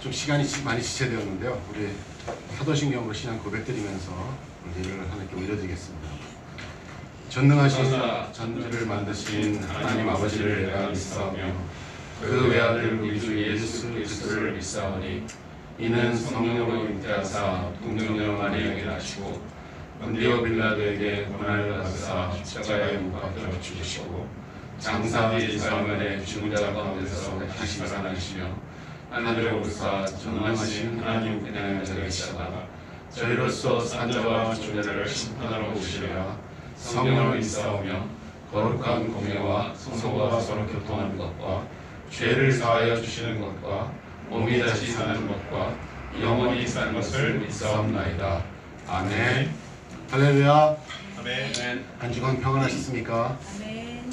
좀 시간이 많이 지체되었는데요. 우리 사도신경으로 신앙 고백드리면서 예배를 하나님께 올려드리겠습니다. 전능하신 천지를 만드신 하나님 아버지를 내가 믿사오며 그 외아들 우리 주 예수 그리스도를 믿사오니 이는 성령으로 잉태하사 동정녀 마리아에게 낳으시고 본디오 빌라도에게 고난을 받으사 십자가에 못 박혀 죽으시고 장사 뒤 사흘만에 죽은 자 가운데서 다시 살아나시며 하늘에 오르사 전능하신 하나님 우편에 앉아 계시다가 저희로서 산자와 존재를 심판하러 오시리라. 성령을 믿사오며 거룩한 공예와 성소가 서로 교통하는 것과 죄를 사하여 주시는 것과 몸이 다시 사는 것과 영원히 사는 것을 믿사옵나이다. 아멘. 할렐루야. 아멘. 한 주간 평안하셨습니까? 아멘.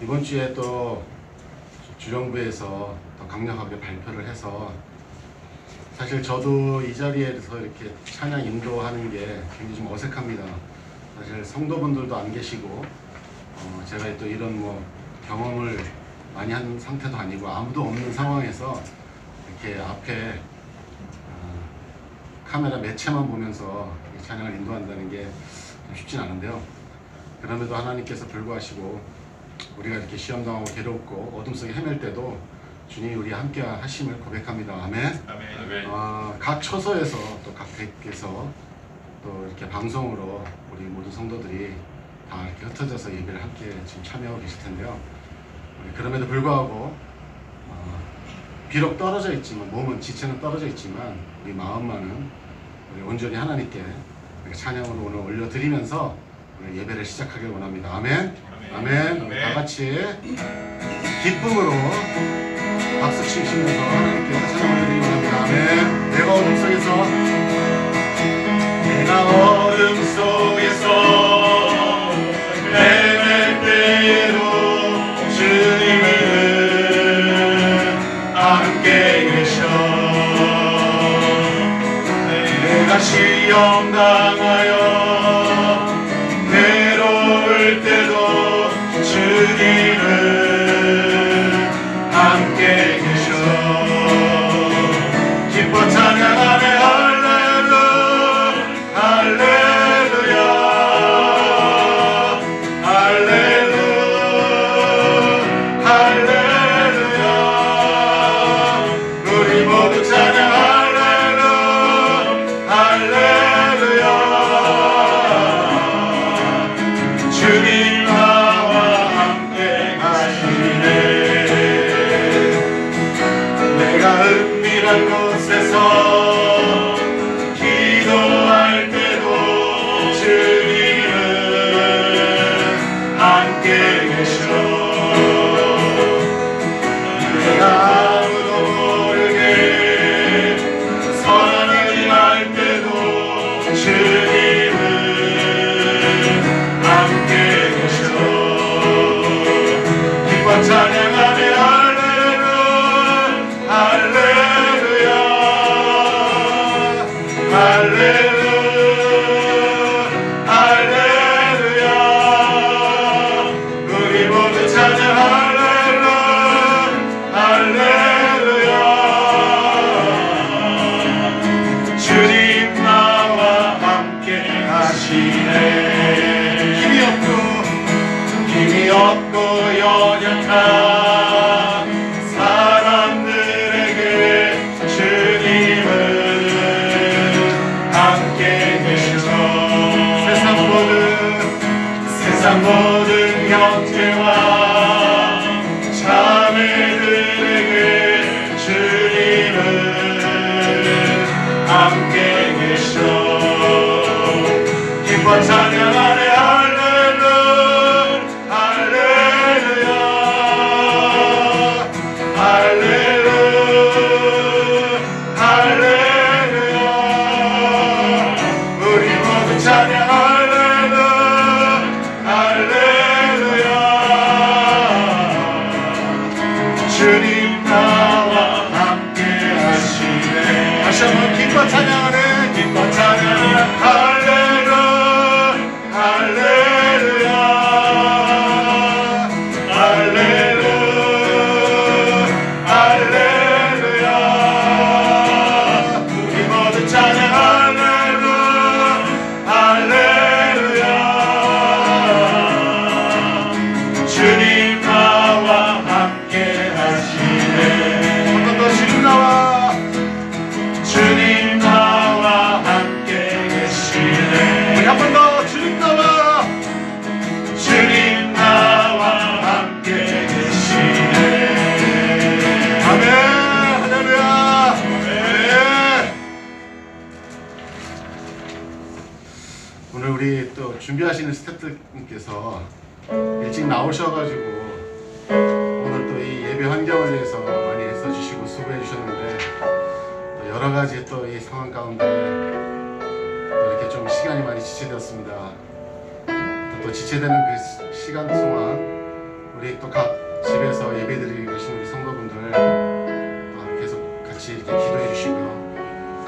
이번 주에 또 주정부에서 더 강력하게 발표를 해서 사실 저도 이 자리에서 이렇게 찬양 인도하는 게 굉장히 좀 어색합니다. 사실 성도분들도 안 계시고 제가 또 이런 경험을 많이 한 상태도 아니고 아무도 없는 상황에서 이렇게 앞에 카메라 매체만 보면서 찬양을 인도한다는 게 쉽진 않은데요. 그럼에도 하나님께서 불구하시고 우리가 이렇게 시험당하고 괴롭고 어둠 속에 헤맬 때도 주님이 우리 함께 하심을 고백합니다. 아멘. 아멘. 각 처소에서 또 각 대께서 또 이렇게 방송으로 우리 모든 성도들이 다 이렇게 흩어져서 예배를 함께 지금 참여하고 계실 텐데요. 그럼에도 불구하고 비록 떨어져 있지만 몸은 지체는 떨어져 있지만 우리 마음만은 우리 온전히 하나님께 찬양으로 오늘 올려드리면서 우리 예배를 시작하길 원합니다. 아멘. 아멘. 우리 다 같이 기쁨으로 박수 치시면서 하나님께 찬양 올려드리기 원합니다. 아멘. 내가 어둠 속에서 헤맬 때에도 주님은 함께 계셔. 내가 시험 당하여 괴로울 때도 주님은 함께 계셔. 기뻐 찬양하네. 힘이 없고 연약한 사람들에게 주님은 함께 계셔. 세상 모든 형제와 자매들에게 주님은 함께 계셔. 기뻐 찬양하네. 주님 나와 함께 하시네. 다시 한번 기뻐 찬양하네. 기뻐 찬양하네. 할렐루야 할렐루야 할렐루야 할렐루야 우리 또 준비하시는 스태프분께서 일찍 나오셔가지고 오늘 또 이 예배 환경을 위해서 많이 애써주시고 수고해 주셨는데 또 여러 가지 또 이 상황 가운데 또 이렇게 좀 시간이 많이 지체되었습니다. 또 지체되는 그 시간 동안 우리 또 각 집에서 예배드리고 계신 우리 성도분들 계속 같이 이렇게 기도해 주시고요.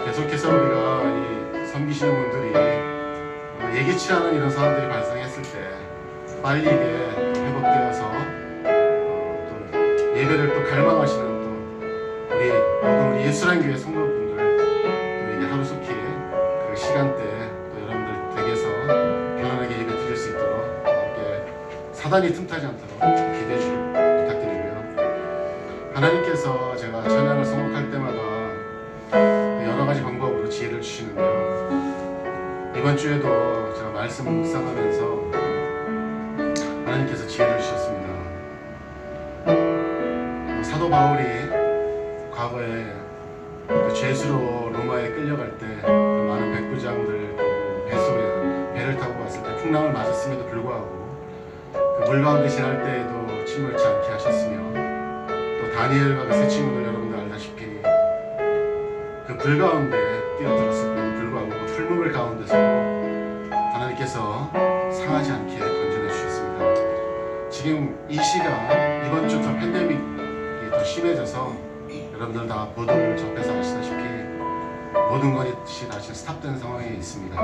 계속해서 우리가 이 섬기시는 분들이 예기치 않은 이런 상황들이 발생했을 때 빨리 이게 회복되어서 또 예배를 또 갈망하시는 또 우리 모든 우리 예수란 교회 성도분들 또 이게 하루속히 그 시간대에 또 여러분들 댁에서 편안하게 예배 드릴 수 있도록 이렇게 사단이 틈타지 않도록 기도해 주시길 부탁드리고요. 하나님께서 제가 찬양을 선곡할 때마다 여러 가지 방법으로 지혜를 주시는데요. 이번 주에도 제가 말씀을 묵상하면서 하나님께서 지혜를 주셨습니다. 사도 바울이 과거에 그 죄수로 로마에 끌려갈 때 많은 백부장들 또 배를 타고 갔을 때 풍랑을 맞았음에도 불구하고 그 물 가운데 지날 때에도 침몰치 않게 하셨으며 또 다니엘과 그 세 친구들 여러분들 알다시피 그 불 가운데 뛰어들었을 때도 불구하고 그 풀무불 가운데서도 하나님께서 상하지 않게 건져내 주셨습니다. 지금 이 시간 이번 주 더 팬데믹이 더 심해져서 여러분들 다 보도를 접해서 아시다시피 모든 것이 다 지금 스탑된 상황에 있습니다.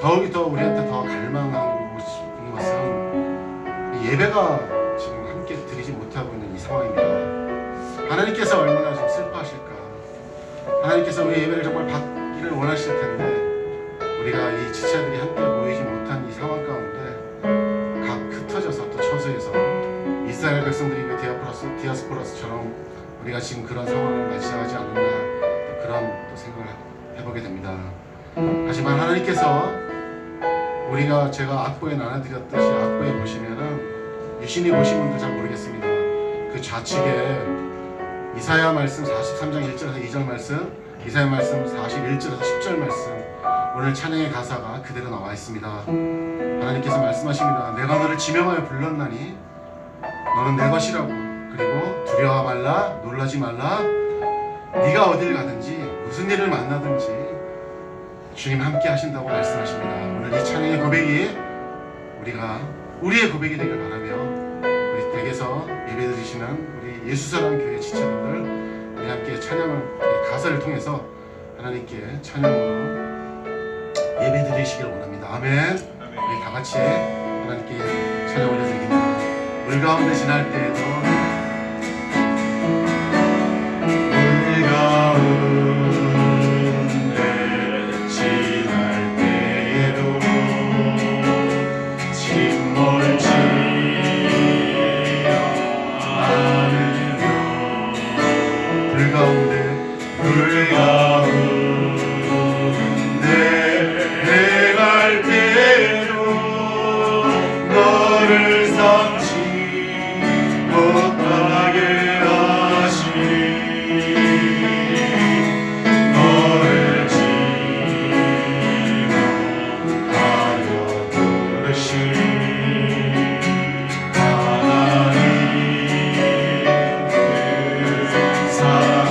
더욱이 더 우리한테 더 갈망하고 싶은 것은 이 예배가 지금 함께 드리지 못하고 있는 이 상황입니다. 하나님께서 얼마나 좀 슬퍼하실까. 하나님께서 우리 예배를 정말 받기를 원하실 텐데 우리가 이 지체들이 함께 모이지 못한 이 상황 가운데 각 흩어져서 또 처소에서 이스라엘 백성들이 그 디아스포라스처럼 우리가 지금 그런 상황을 맞이하지 않았나 그런 또 생각을 해보게 됩니다. 하지만 하나님께서 우리가 제가 악보에 나눠드렸듯이 악보에 보시면은 유신이 보신 분들 잘 모르겠습니다. 그 좌측에 이사야 말씀 43장 1절에서 2절 말씀, 이사야 말씀 41절에서 10절 말씀, 오늘 찬양의 가사가 그대로 나와 있습니다. 하나님께서 말씀하십니다. 내가 너를 지명하여 불렀나니 너는 내 것이라고. 그리고 두려워 말라, 놀라지 말라. 네가 어딜 가든지 무슨 일을 만나든지 주님 함께 하신다고 말씀하십니다. 오늘 이 찬양의 고백이 우리의 고백이 되길 바라며 우리 댁에서 예배드리시는 우리 예수사랑 교회 지체분들 우리 함께 찬양을 가사를 통해서 하나님께 찬양으로 예배드리시길 원합니다. 아멘. 우리 다 같이 하나님께 찬양 올려드립니다. 물 가운데 지날 때에도 물 가운데 지날 때에도 침몰치 않으며 불 가운데 내갈 때에도 너를 삼지 못하게 하시니 너를 지명하여 부르신 하나님 그 사랑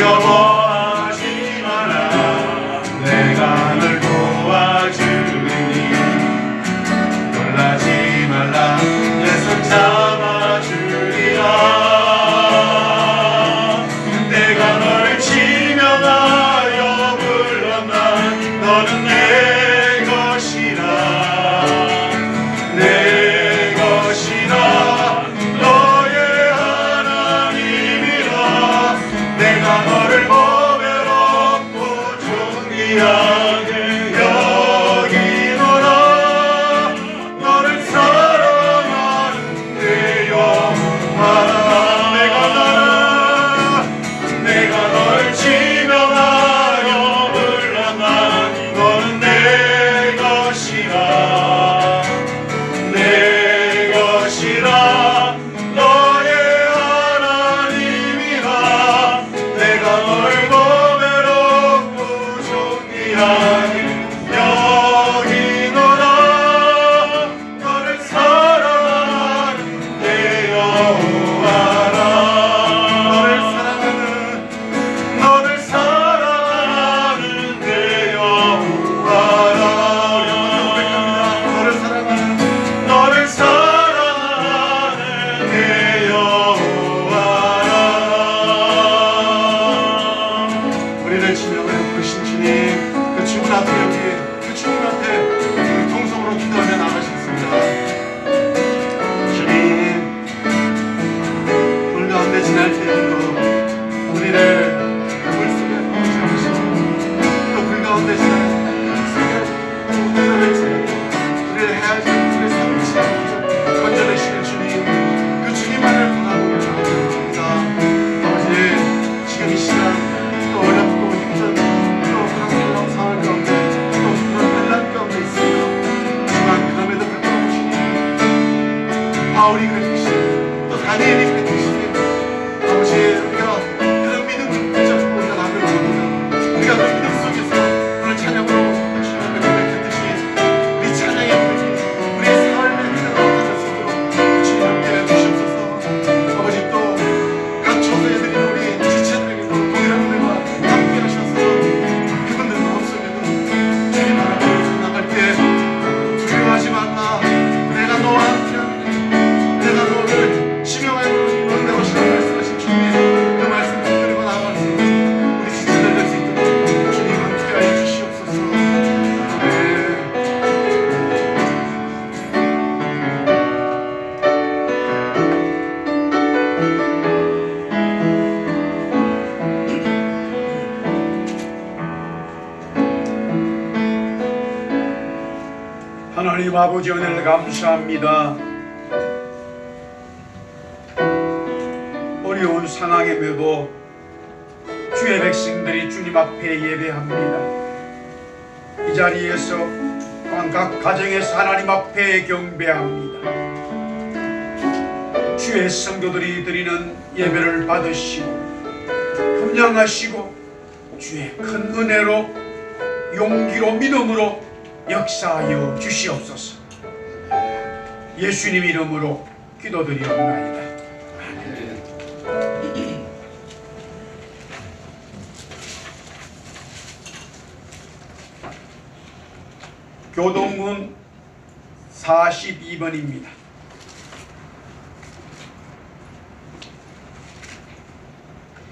두려워하지 마라. 내가 널 도와주리니 놀라지 말라. 내 손 잡아주리라. 내가 너를 지명하여 불렀나. 너는 내 것이라. 내 것이라. 너의 하나님이라. 내가 너를 보배롭고 존귀하게 여기노라. 너를 사랑하는 내 영혼아. 내가 너를 지명하여 불렀나. 너는 내 것이라. 내 것이라. 너의 하나님이라. 내가 널 보배롭고 존귀하게 여기노라. 너를 사랑하는 내 여호와라. 너를 사랑하는 내 여호와라. 너를 사랑하는 내 여호와라. 우리를 지명하여 부르신 주님, 그 주문 앞에 여기 그 주문 앞에 우리 동성으로 기도하며 나가셨습니다. 주님, 물 가운데 지날 때에도 우리를 물속에 넣으시고 또 불 가운데 지날 속에 우리를 해야지 우리를 삼키지 않고 건져내시는 주님, 그 주님만을 바라보고 나아갑니다. 아버지, 지금 이 시간 또 어렵고 힘든 또 그런 놀라운 상황 가운데 또 그런 난란 가운데 있습니다. 하지만 그럼에도 불구하고 주님, 바울이 그랬듯이 또 다니엘이 그랬듯이 아버지, 우리가 그런 믿음을 붙잡고 우리가 나아가는 겁니다. 우리가 그 믿음 속에서 오늘 찬양으로 주님을 고백했듯이 우리 찬양의 불이 우리의 삶의 그대로 나타날 수 있도록 주님 함께 해주시옵소서. 아버지, 또 각 처소에 드린 우리 지체들에게도 동일한 은혜와 함께 하셔서 그분들 마음속에도 주님 앞에 나갈 때 두려워하지 말라. 내가 너와 함께하느니 내가 너를 지명하여 넌 내 것이라 말씀하신 주님, 그 말씀 붙들고 나아갈 수 있는 우리 지체들 될 수 있도록 주님 함께하여 주시옵소서. 아멘. 하나님 아버지, 은혜를 감사합니다. 어려운 상황임에도 주의 백성들이 주님 앞에 예배합니다. 이 자리에서 또한 각 가정에서 하나님 앞에 경배합니다. 주의 성도들이 드리는 예배를 받으시고 협량하시고 주의 큰 은혜로 용기로 믿음으로 역사하여 주시옵소서. 예수님 이름으로 기도드리옵나이다. 교동문 42번입니다.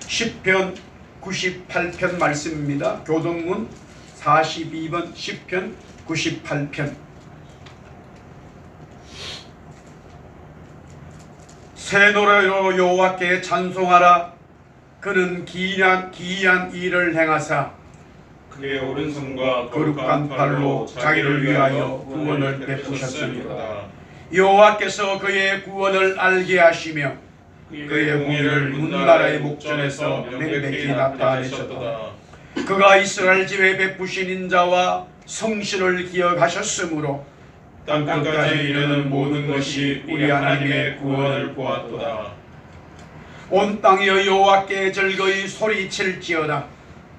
시편 98편 말씀입니다. 교동문 42번 시편 98편. 새 노래로 여호와께 찬송하라. 그는 기이한 일을 행하사 그의 오른손과 거룩한 팔로 자기를 위하여 구원을 베푸셨으리로다. 여호와께서 그의 구원을 알게 하시며 그의 공의를 문나라의 목전에서 명백히 나타내셨도다. 그가 이스라엘 집에 베푸신 인자와 성실을 기억하셨으므로 땅끝까지 이르는 모든 것이 우리 하나님의 구원을 보았도다. 온 땅이여 여호와께 즐거이 소리칠지어다.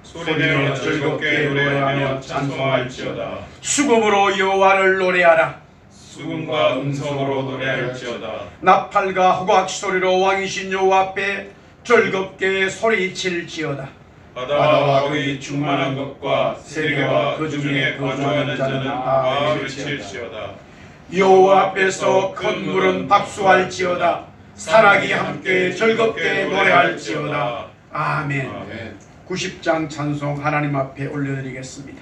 소리내어 즐겁게 노래하며 찬송할지어다. 수금으로 여호와를 노래하라. 수금과 음성으로 노래할지어다. 나팔과 호각 소리로 왕이신 여호와 앞에 즐겁게 소리칠지어다. 바다와 그의 충만한 것과 세계와 그 중에 거주하는 자는 아멘. 외칠지어다. 여호와 앞에서 큰 물은 박수할지어다. 산악이 함께 즐겁게 노래할지어다. 아멘. 아멘. 90장 찬송 하나님 앞에 올려드리겠습니다.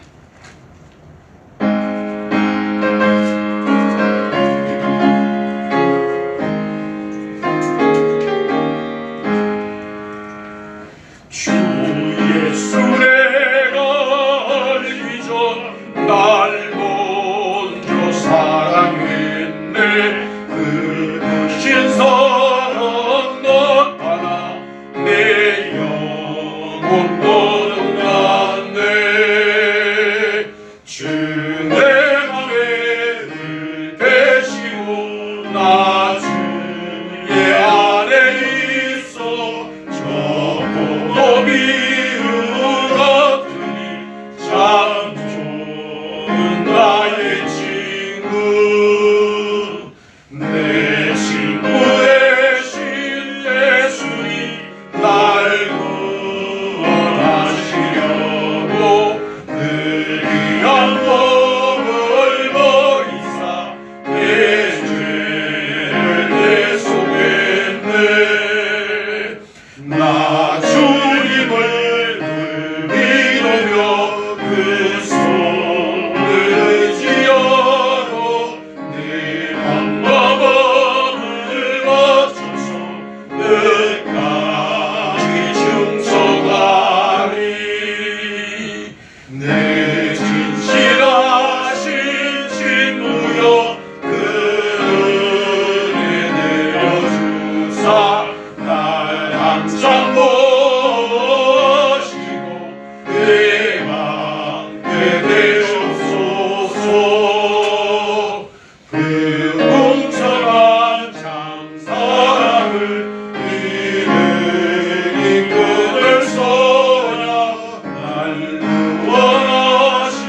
주 예수 내가 이전 날 먼저 사랑했네. 그 크신 사랑 나타나 내 영혼도 녹았네. 주 내 맘에 늘 계시고 나 주의 안에 있어. 저 미움 같으니 참 좋은 나의 친구. 내 친구 대신 예수님 날 구원하시려고 늘 귀한 법을 버리사 내 죄를 대속했네. 나 주님을 늘 믿으며 그 손을 의지하고 내 마음을 맞춰서 끝까지 충성하리. 내 진실하신 친구여 그 은혜 내려주사 날 항상 모시고 내 맘에 되옵소서. 그 공평한 참 사랑을 이르니 끊을 소냐. 날 구원하신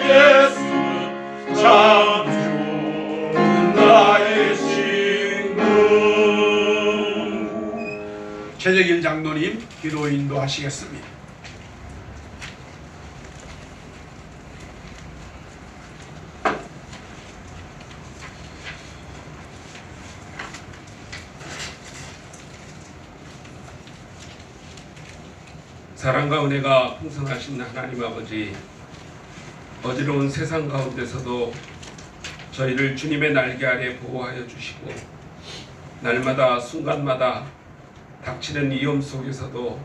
예수는 참 좋은 나의 친구. 최재길 장로님 기도 인도하시겠습니다. 사랑과 은혜가 풍성하신 하나님 아버지, 어지러운 세상 가운데서도 저희를 주님의 날개 아래 보호하여 주시고 날마다 순간마다 닥치는 위험 속에서도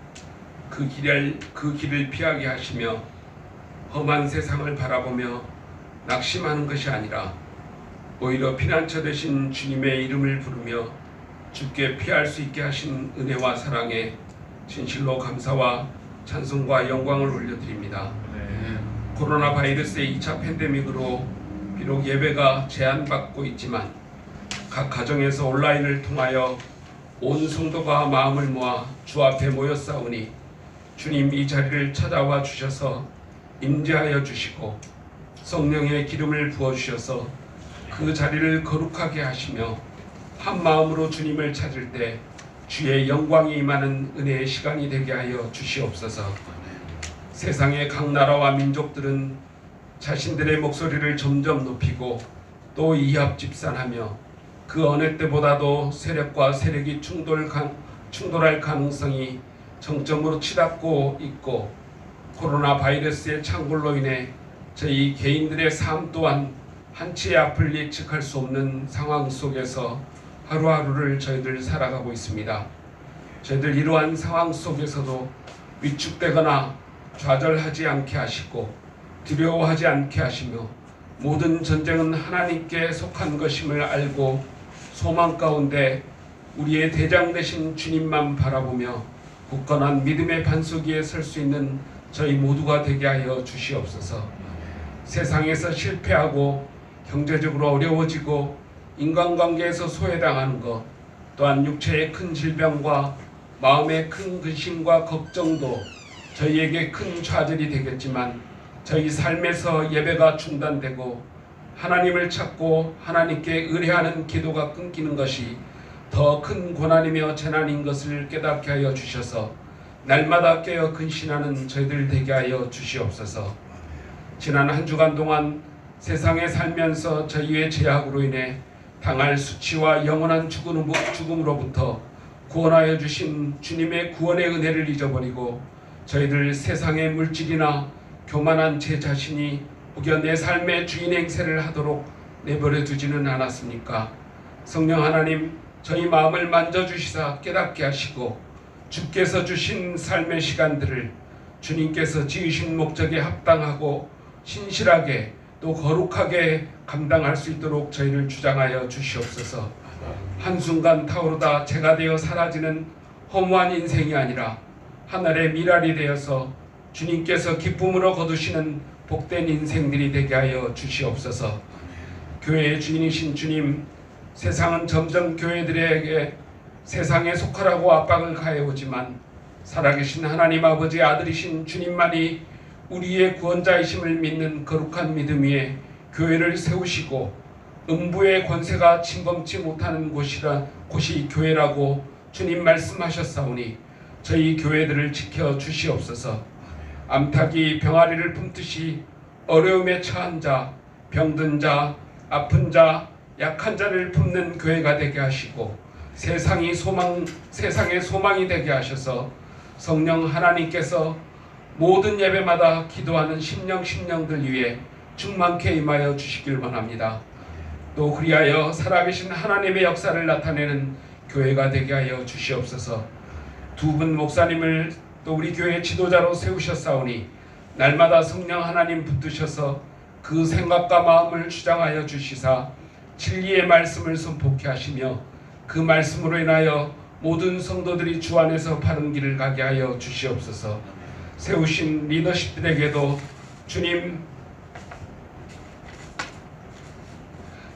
그 길을 피하게 하시며 험한 세상을 바라보며 낙심하는 것이 아니라 오히려 피난처 되신 주님의 이름을 부르며 주께 피할 수 있게 하신 은혜와 사랑에 진실로 감사와 찬송과 영광을 올려드립니다. 코로나 바이러스의 2차 팬데믹으로 비록 예배가 제한받고 있지만 각 가정에서 온라인을 통하여 온 성도가 마음을 모아 주 앞에 모였사오니 주님 이 자리를 찾아와 주셔서 임재하여 주시고 성령의 기름을 부어주셔서 그 자리를 거룩하게 하시며 한 마음으로 주님을 찾을 때 주의 영광이 임하는 은혜의 시간이 되게 하여 주시옵소서. 세상의 각 나라와 민족들은 자신들의 목소리를 점점 높이고 또 이합집산하며 그 어느 때보다도 세력과 세력이 충돌할 가능성이 정점으로 치닫고 있고 코로나 바이러스의 창궐로 인해 저희 개인들의 삶 또한 한치의 앞을 예측할 수 없는 상황 속에서 하루하루를 저희들 살아가고 있습니다. 저희들 이러한 상황 속에서도 위축되거나 좌절하지 않게 하시고 두려워하지 않게 하시며 모든 전쟁은 하나님께 속한 것임을 알고 소망 가운데 우리의 대장 되신 주님만 바라보며 굳건한 믿음의 반석 위에 설 수 있는 저희 모두가 되게 하여 주시옵소서. 세상에서 실패하고 경제적으로 어려워지고 인간관계에서 소외당하는 것, 또한 육체의 큰 질병과 마음의 큰 근심과 걱정도 저희에게 큰 좌절이 되겠지만 저희 삶에서 예배가 중단되고 하나님을 찾고 하나님께 의뢰하는 기도가 끊기는 것이 더 큰 고난이며 재난인 것을 깨닫게 하여 주셔서 날마다 깨어 근신하는 저희들 되게 하여 주시옵소서. 지난 한 주간 동안 세상에 살면서 저희의 죄악으로 인해 당할 수치와 영원한 죽음으로부터 구원하여 주신 주님의 구원의 은혜를 잊어버리고 저희들 세상의 물질이나 교만한 제 자신이 혹여 내 삶의 주인 행세를 하도록 내버려 두지는 않았습니까? 성령 하나님, 저희 마음을 만져주시사 깨닫게 하시고 주께서 주신 삶의 시간들을 주님께서 지으신 목적에 합당하고 신실하게 또 거룩하게 감당할 수 있도록 저희를 주장하여 주시옵소서. 한순간 타오르다 재가 되어 사라지는 허무한 인생이 아니라 하늘의 미랄이 되어서 주님께서 기쁨으로 거두시는 복된 인생들이 되게 하여 주시옵소서. 교회의 주인이신 주님, 세상은 점점 교회들에게 세상에 속하라고 압박을 가해오지만 살아계신 하나님 아버지의 아들이신 주님만이 우리의 구원자이심을 믿는 거룩한 믿음 위에 교회를 세우시고 음부의 권세가 침범치 못하는 곳이 교회라고 주님 말씀하셨사오니 저희 교회들을 지켜 주시옵소서. 암탉이 병아리를 품듯이 어려움에 처한 자, 병든 자, 아픈 자, 약한 자를 품는 교회가 되게 하시고 세상의 소망이 되게 하셔서 성령 하나님께서 모든 예배마다 기도하는 심령들 위해 충만케 임하여 주시길 원합니다. 또 그리하여 살아계신 하나님의 역사를 나타내는 교회가 되게 하여 주시옵소서. 두 분 목사님을 또 우리 교회 지도자로 세우셨사오니 날마다 성령 하나님 붙드셔서 그 생각과 마음을 주장하여 주시사 진리의 말씀을 선포케 하시며 그 말씀으로 인하여 모든 성도들이 주 안에서 바른 길을 가게 하여 주시옵소서. 세우신 리더십들에게도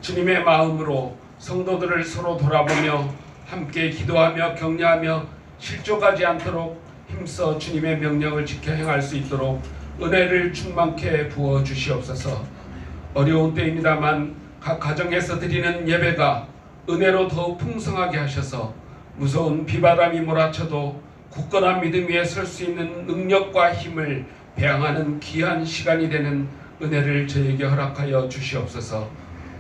주님의 마음으로 성도들을 서로 돌아보며 함께 기도하며 격려하며 실족하지 않도록 힘써 주님의 명령을 지켜 행할 수 있도록 은혜를 충만케 부어 주시옵소서. 어려운 때입니다만 각 가정에서 드리는 예배가 은혜로 더욱 풍성하게 하셔서 무서운 비바람이 몰아쳐도 굳건한 믿음 위에 설 수 있는 능력과 힘을 배양하는 귀한 시간이 되는 은혜를 저에게 허락하여 주시옵소서.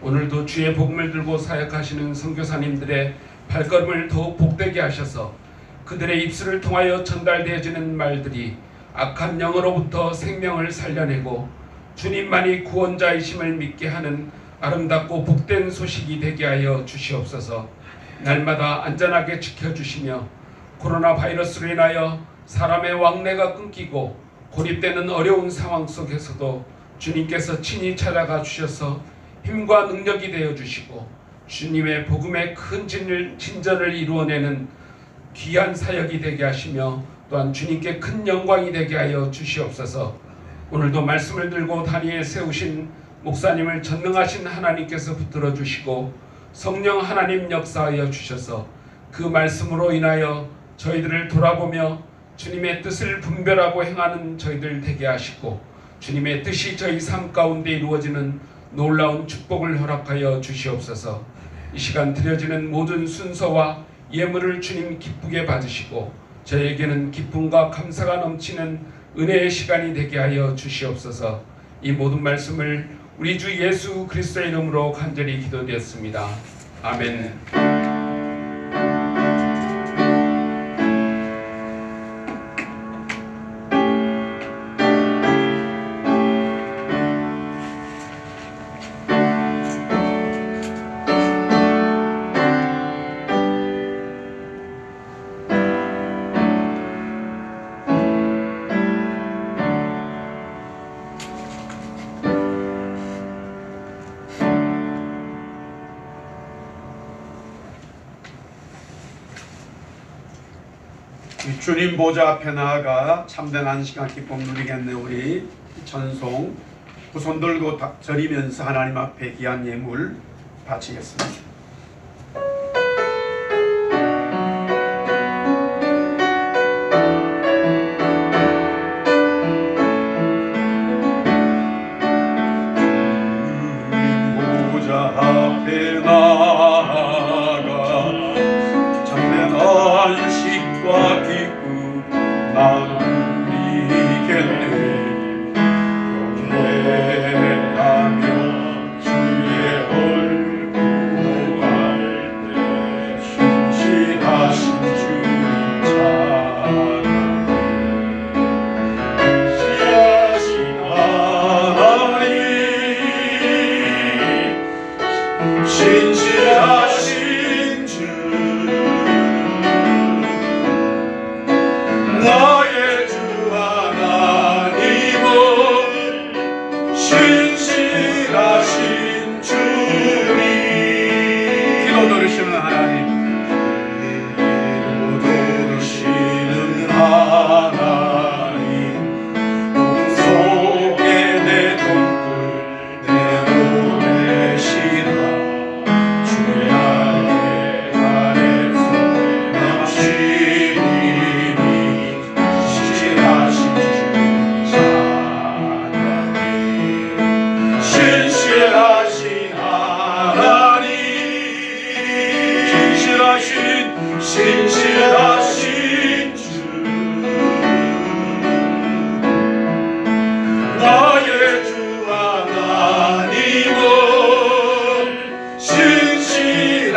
오늘도 주의 복음을 들고 사역하시는 선교사님들의 발걸음을 더욱 복되게 하셔서 그들의 입술을 통하여 전달되어지는 말들이 악한 영으로부터 생명을 살려내고 주님만이 구원자이심을 믿게 하는 아름답고 복된 소식이 되게 하여 주시옵소서. 날마다 안전하게 지켜주시며 코로나 바이러스로 인하여 사람의 왕래가 끊기고 고립되는 어려운 상황 속에서도 주님께서 친히 찾아가 주셔서 힘과 능력이 되어 주시고 주님의 복음의 큰 진전을 이루어내는 귀한 사역이 되게 하시며 또한 주님께 큰 영광이 되게 하여 주시옵소서. 오늘도 말씀을 들고 다리에 세우신 목사님을 전능하신 하나님께서 붙들어 주시고 성령 하나님 역사하여 주셔서 그 말씀으로 인하여 저희들을 돌아보며 주님의 뜻을 분별하고 행하는 저희들 되게 하시고 주님의 뜻이 저희 삶 가운데 이루어지는 놀라운 축복을 허락하여 주시옵소서. 이 시간 드려지는 모든 순서와 예물을 주님 기쁘게 받으시고 저에게는 기쁨과 감사가 넘치는 은혜의 시간이 되게 하여 주시옵소서. 이 모든 말씀을 우리 주 예수 그리스도의 이름으로 간절히 기도드렸습니다. 아멘. 주님 보좌 앞에 나아가 참된 안식과 기쁨 누리겠네. 우리 전송 두 손 들고 절이면서 하나님 앞에 귀한 예물 바치겠습니다. 주님 보좌 앞에 나아가 참된 안식과 기쁨 나의 주 하나님은 신실하신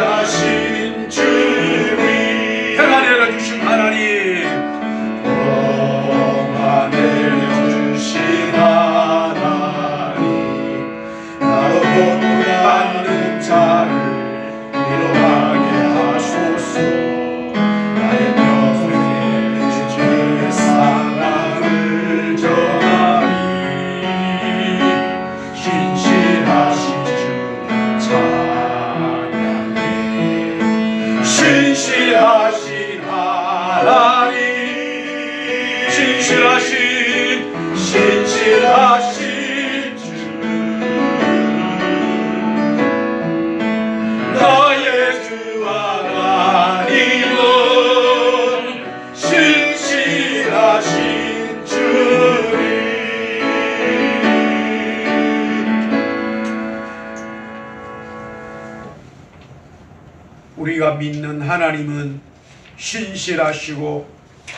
주님 평안을 주신 하나님, 평안을 주신 하나님 나로 고통받는 자를 위로하게 하소서. 나의 평생에 주의 사랑을 전하리. 신실하신 주 찬양해. 신실하신 하나님, 신실하신 주 나의 주 하나님은 신실하신 주님. 우리가 믿는 하나님은 신실하시고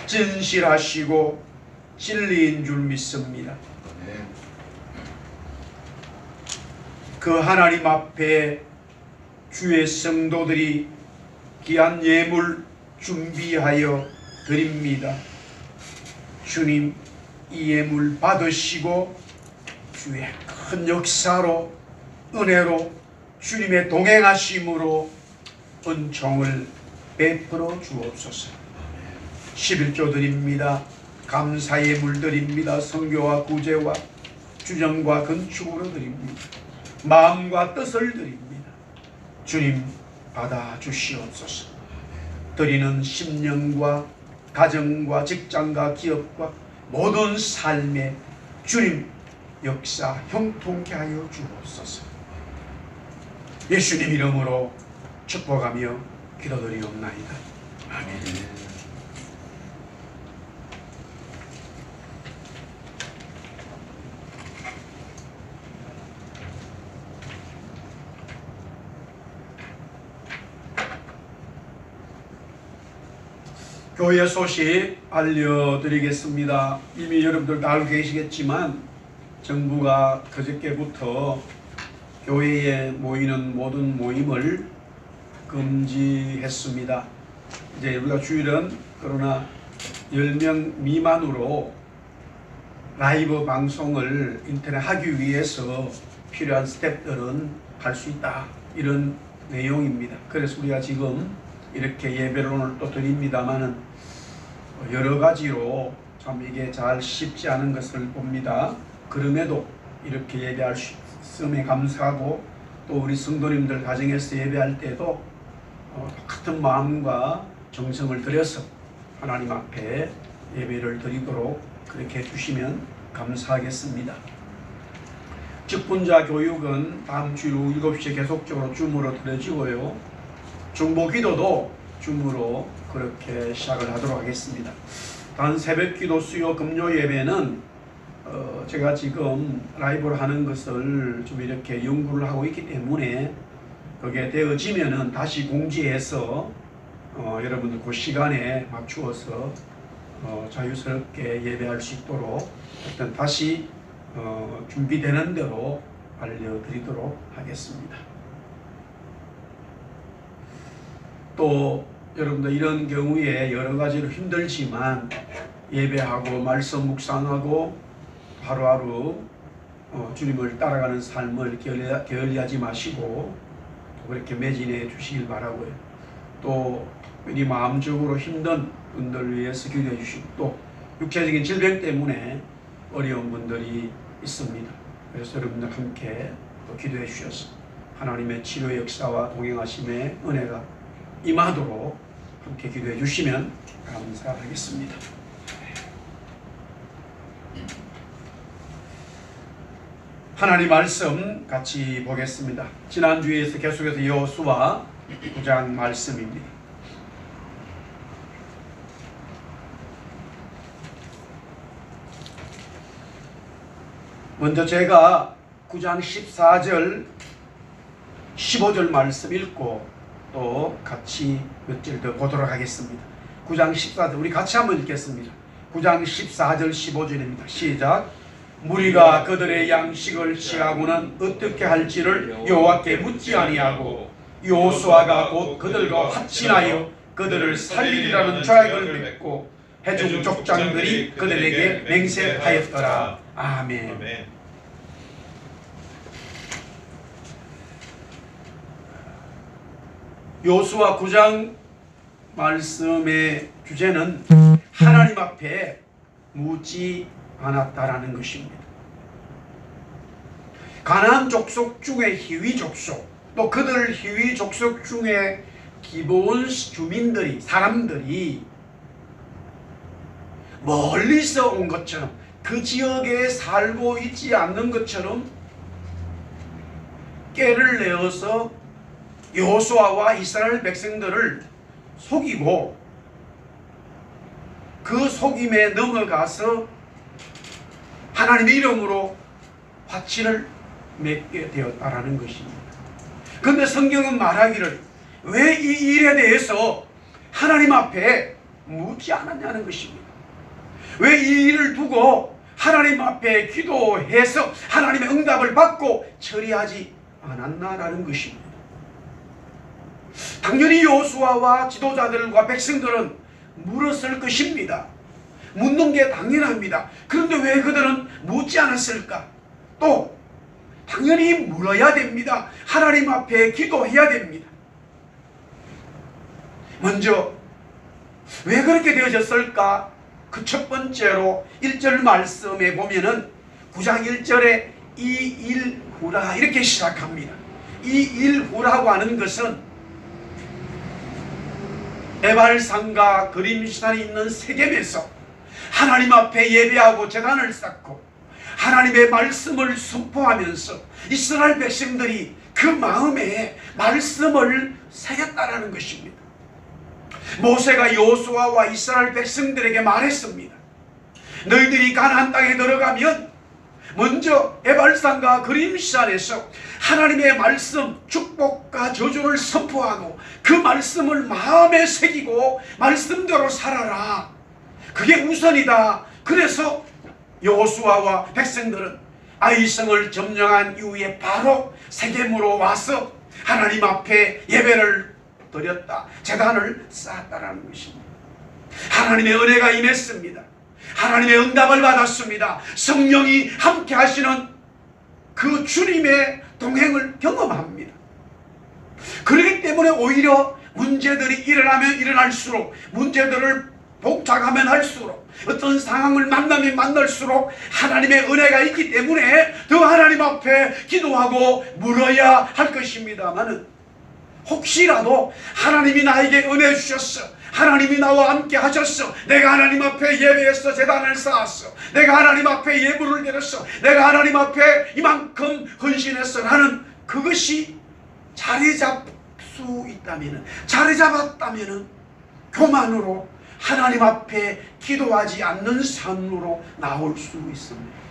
진실하시고 진리인 줄 믿습니다. 그 하나님 앞에 주의 성도들이 귀한 예물 준비하여 드립니다. 주님, 이 예물 받으시고 주의 큰 역사로, 은혜로, 주님의 동행하심으로 은총을 베풀어 주옵소서. 11조 드립니다. 감사의 물 드립니다. 선교와 구제와 주정과 건축으로 드립니다. 마음과 뜻을 드립니다. 주님, 받아 주시옵소서. 드리는 심령과 가정과 직장과 기업과 모든 삶에 주님 역사 형통케 하여 주옵소서. 예수님 이름으로 축복하며 기도드리옵나이다. 아멘. 교회 소식 알려드리겠습니다. 이미 여러분들 다 알고 계시겠지만 정부가 그저께부터 교회에 모이는 모든 모임을 금지했습니다. 이제 우리가 주일은 그러나 10명 미만으로 라이브 방송을 인터넷 하기 위해서 필요한 스텝들은 할 수 있다, 이런 내용입니다. 그래서 우리가 지금 이렇게 예배를 오늘 또 드립니다마는 여러 가지로 참 이게 잘 쉽지 않은 것을 봅니다. 그럼에도 이렇게 예배할 수 있음에 감사하고, 또 우리 성도님들 가정에서 예배할 때도 같은 마음과 정성을 들여서 하나님 앞에 예배를 드리도록 그렇게 해주시면 감사하겠습니다. 직분자 교육은 다음 주 7시에 계속적으로 줌으로 드려지고요. 중보 기도도 줌으로 그렇게 시작을 하도록 하겠습니다. 단 새벽 기도 수요 금요 예배는 제가 지금 라이브를 하는 것을 좀 이렇게 연구를 하고 있기 때문에 그게 되어지면은 다시 공지해서 여러분들 그 시간에 맞추어서 자유스럽게 예배할 수 있도록 일단 다시 준비되는 대로 알려드리도록 하겠습니다. 또 여러분들 이런 경우에 여러 가지로 힘들지만 예배하고 말씀 묵상하고 하루하루 주님을 따라가는 삶을 게을리하지 마시고 그렇게 매진해 주시길 바라고요. 또 우리 마음적으로 힘든 분들을 위해서 기도해 주시고, 또 육체적인 질병 때문에 어려운 분들이 있습니다. 그래서 여러분들 함께 또 기도해 주셔서 하나님의 치료 역사와 동행하심의 은혜가 임하도록 함께 기도해 주시면 감사하겠습니다. 하나님 말씀 같이 보겠습니다. 지난주에서 계속해서 여호수아 9장 말씀입니다. 먼저 제가 9장 14절 15절 말씀 읽고 또 같이 몇 절 더 보도록 하겠습니다. 9장 14절 우리 같이 한번 읽겠습니다. 9장 14절 15절입니다. 시작. 무리가 그들의 양식을 취하고는 어떻게 할지를 여호와께 묻지 아니하고 여호수아가 곧 그들과 화친하여 그들을 살리리라는 자약을 맺고 해중 족장들이 그들에게 맹세하였더라. 아멘. 아멘. 여호수아 9장 말씀의 주제는 하나님 앞에 묻지 않았다라는 것입니다. 가나안 족속 중에 히위 족속, 또 그들 히위 족속 중에 기브온 주민들이, 사람들이 멀리서 온 것처럼, 그 지역에 살고 있지 않는 것처럼 꾀를 내어서 여호수아와 이스라엘 백성들을 속이고, 그 속임에 넘어가서 하나님의 이름으로 화친을 맺게 되었다라는 것입니다. 그런데 성경은 말하기를 왜 이 일에 대해서 하나님 앞에 묻지 않았냐는 것입니다. 왜 이 일을 두고 하나님 앞에 기도해서 하나님의 응답을 받고 처리하지 않았나라는 것입니다. 당연히 여호수아와 지도자들과 백성들은 물었을 것입니다. 묻는 게 당연합니다. 그런데 왜 그들은 묻지 않았을까? 또 당연히 물어야 됩니다. 하나님 앞에 기도해야 됩니다. 먼저 왜 그렇게 되어졌을까? 그 첫 번째로 1절 말씀에 보면은 9장 1절에 이 일 후라 이렇게 시작합니다. 이 일 후라고 하는 것은 에발산과 그림산이 있는 세겜에서 하나님 앞에 예배하고 제단을 쌓고 하나님의 말씀을 선포하면서 이스라엘 백성들이 그 마음에 말씀을 새겼다라는 것입니다. 모세가 여호수아와 이스라엘 백성들에게 말했습니다. 너희들이 가나안 땅에 들어가면 먼저 에발산과 그림산에서 하나님의 말씀, 축복과 저주를 선포하고 그 말씀을 마음에 새기고 말씀대로 살아라. 그게 우선이다. 그래서 여호수아와 백성들은 아이성을 점령한 이후에 바로 세겜으로 와서 하나님 앞에 예배를 드렸다. 제단을 쌓았다라는 것입니다. 하나님의 은혜가 임했습니다. 하나님의 응답을 받았습니다. 성령이 함께 하시는 그 주님의 동행을 경험합니다. 그렇기 때문에 오히려 문제들이 일어나면 일어날수록, 문제들을 복잡하면 할수록, 어떤 상황을 만나면 만날수록 하나님의 은혜가 있기 때문에 더 하나님 앞에 기도하고 물어야 할 것입니다마는, 혹시라도 하나님이 나에게 은혜 주셨어, 하나님이 나와 함께 하셨어, 내가 하나님 앞에 예배했어, 제단을 쌓았어, 내가 하나님 앞에 예물을 드렸어, 내가 하나님 앞에 이만큼 헌신했어 라는 그것이 자리 잡수 있다면, 자리 잡았다면 교만으로 하나님 앞에 기도하지 않는 삶으로 나올 수 있습니다.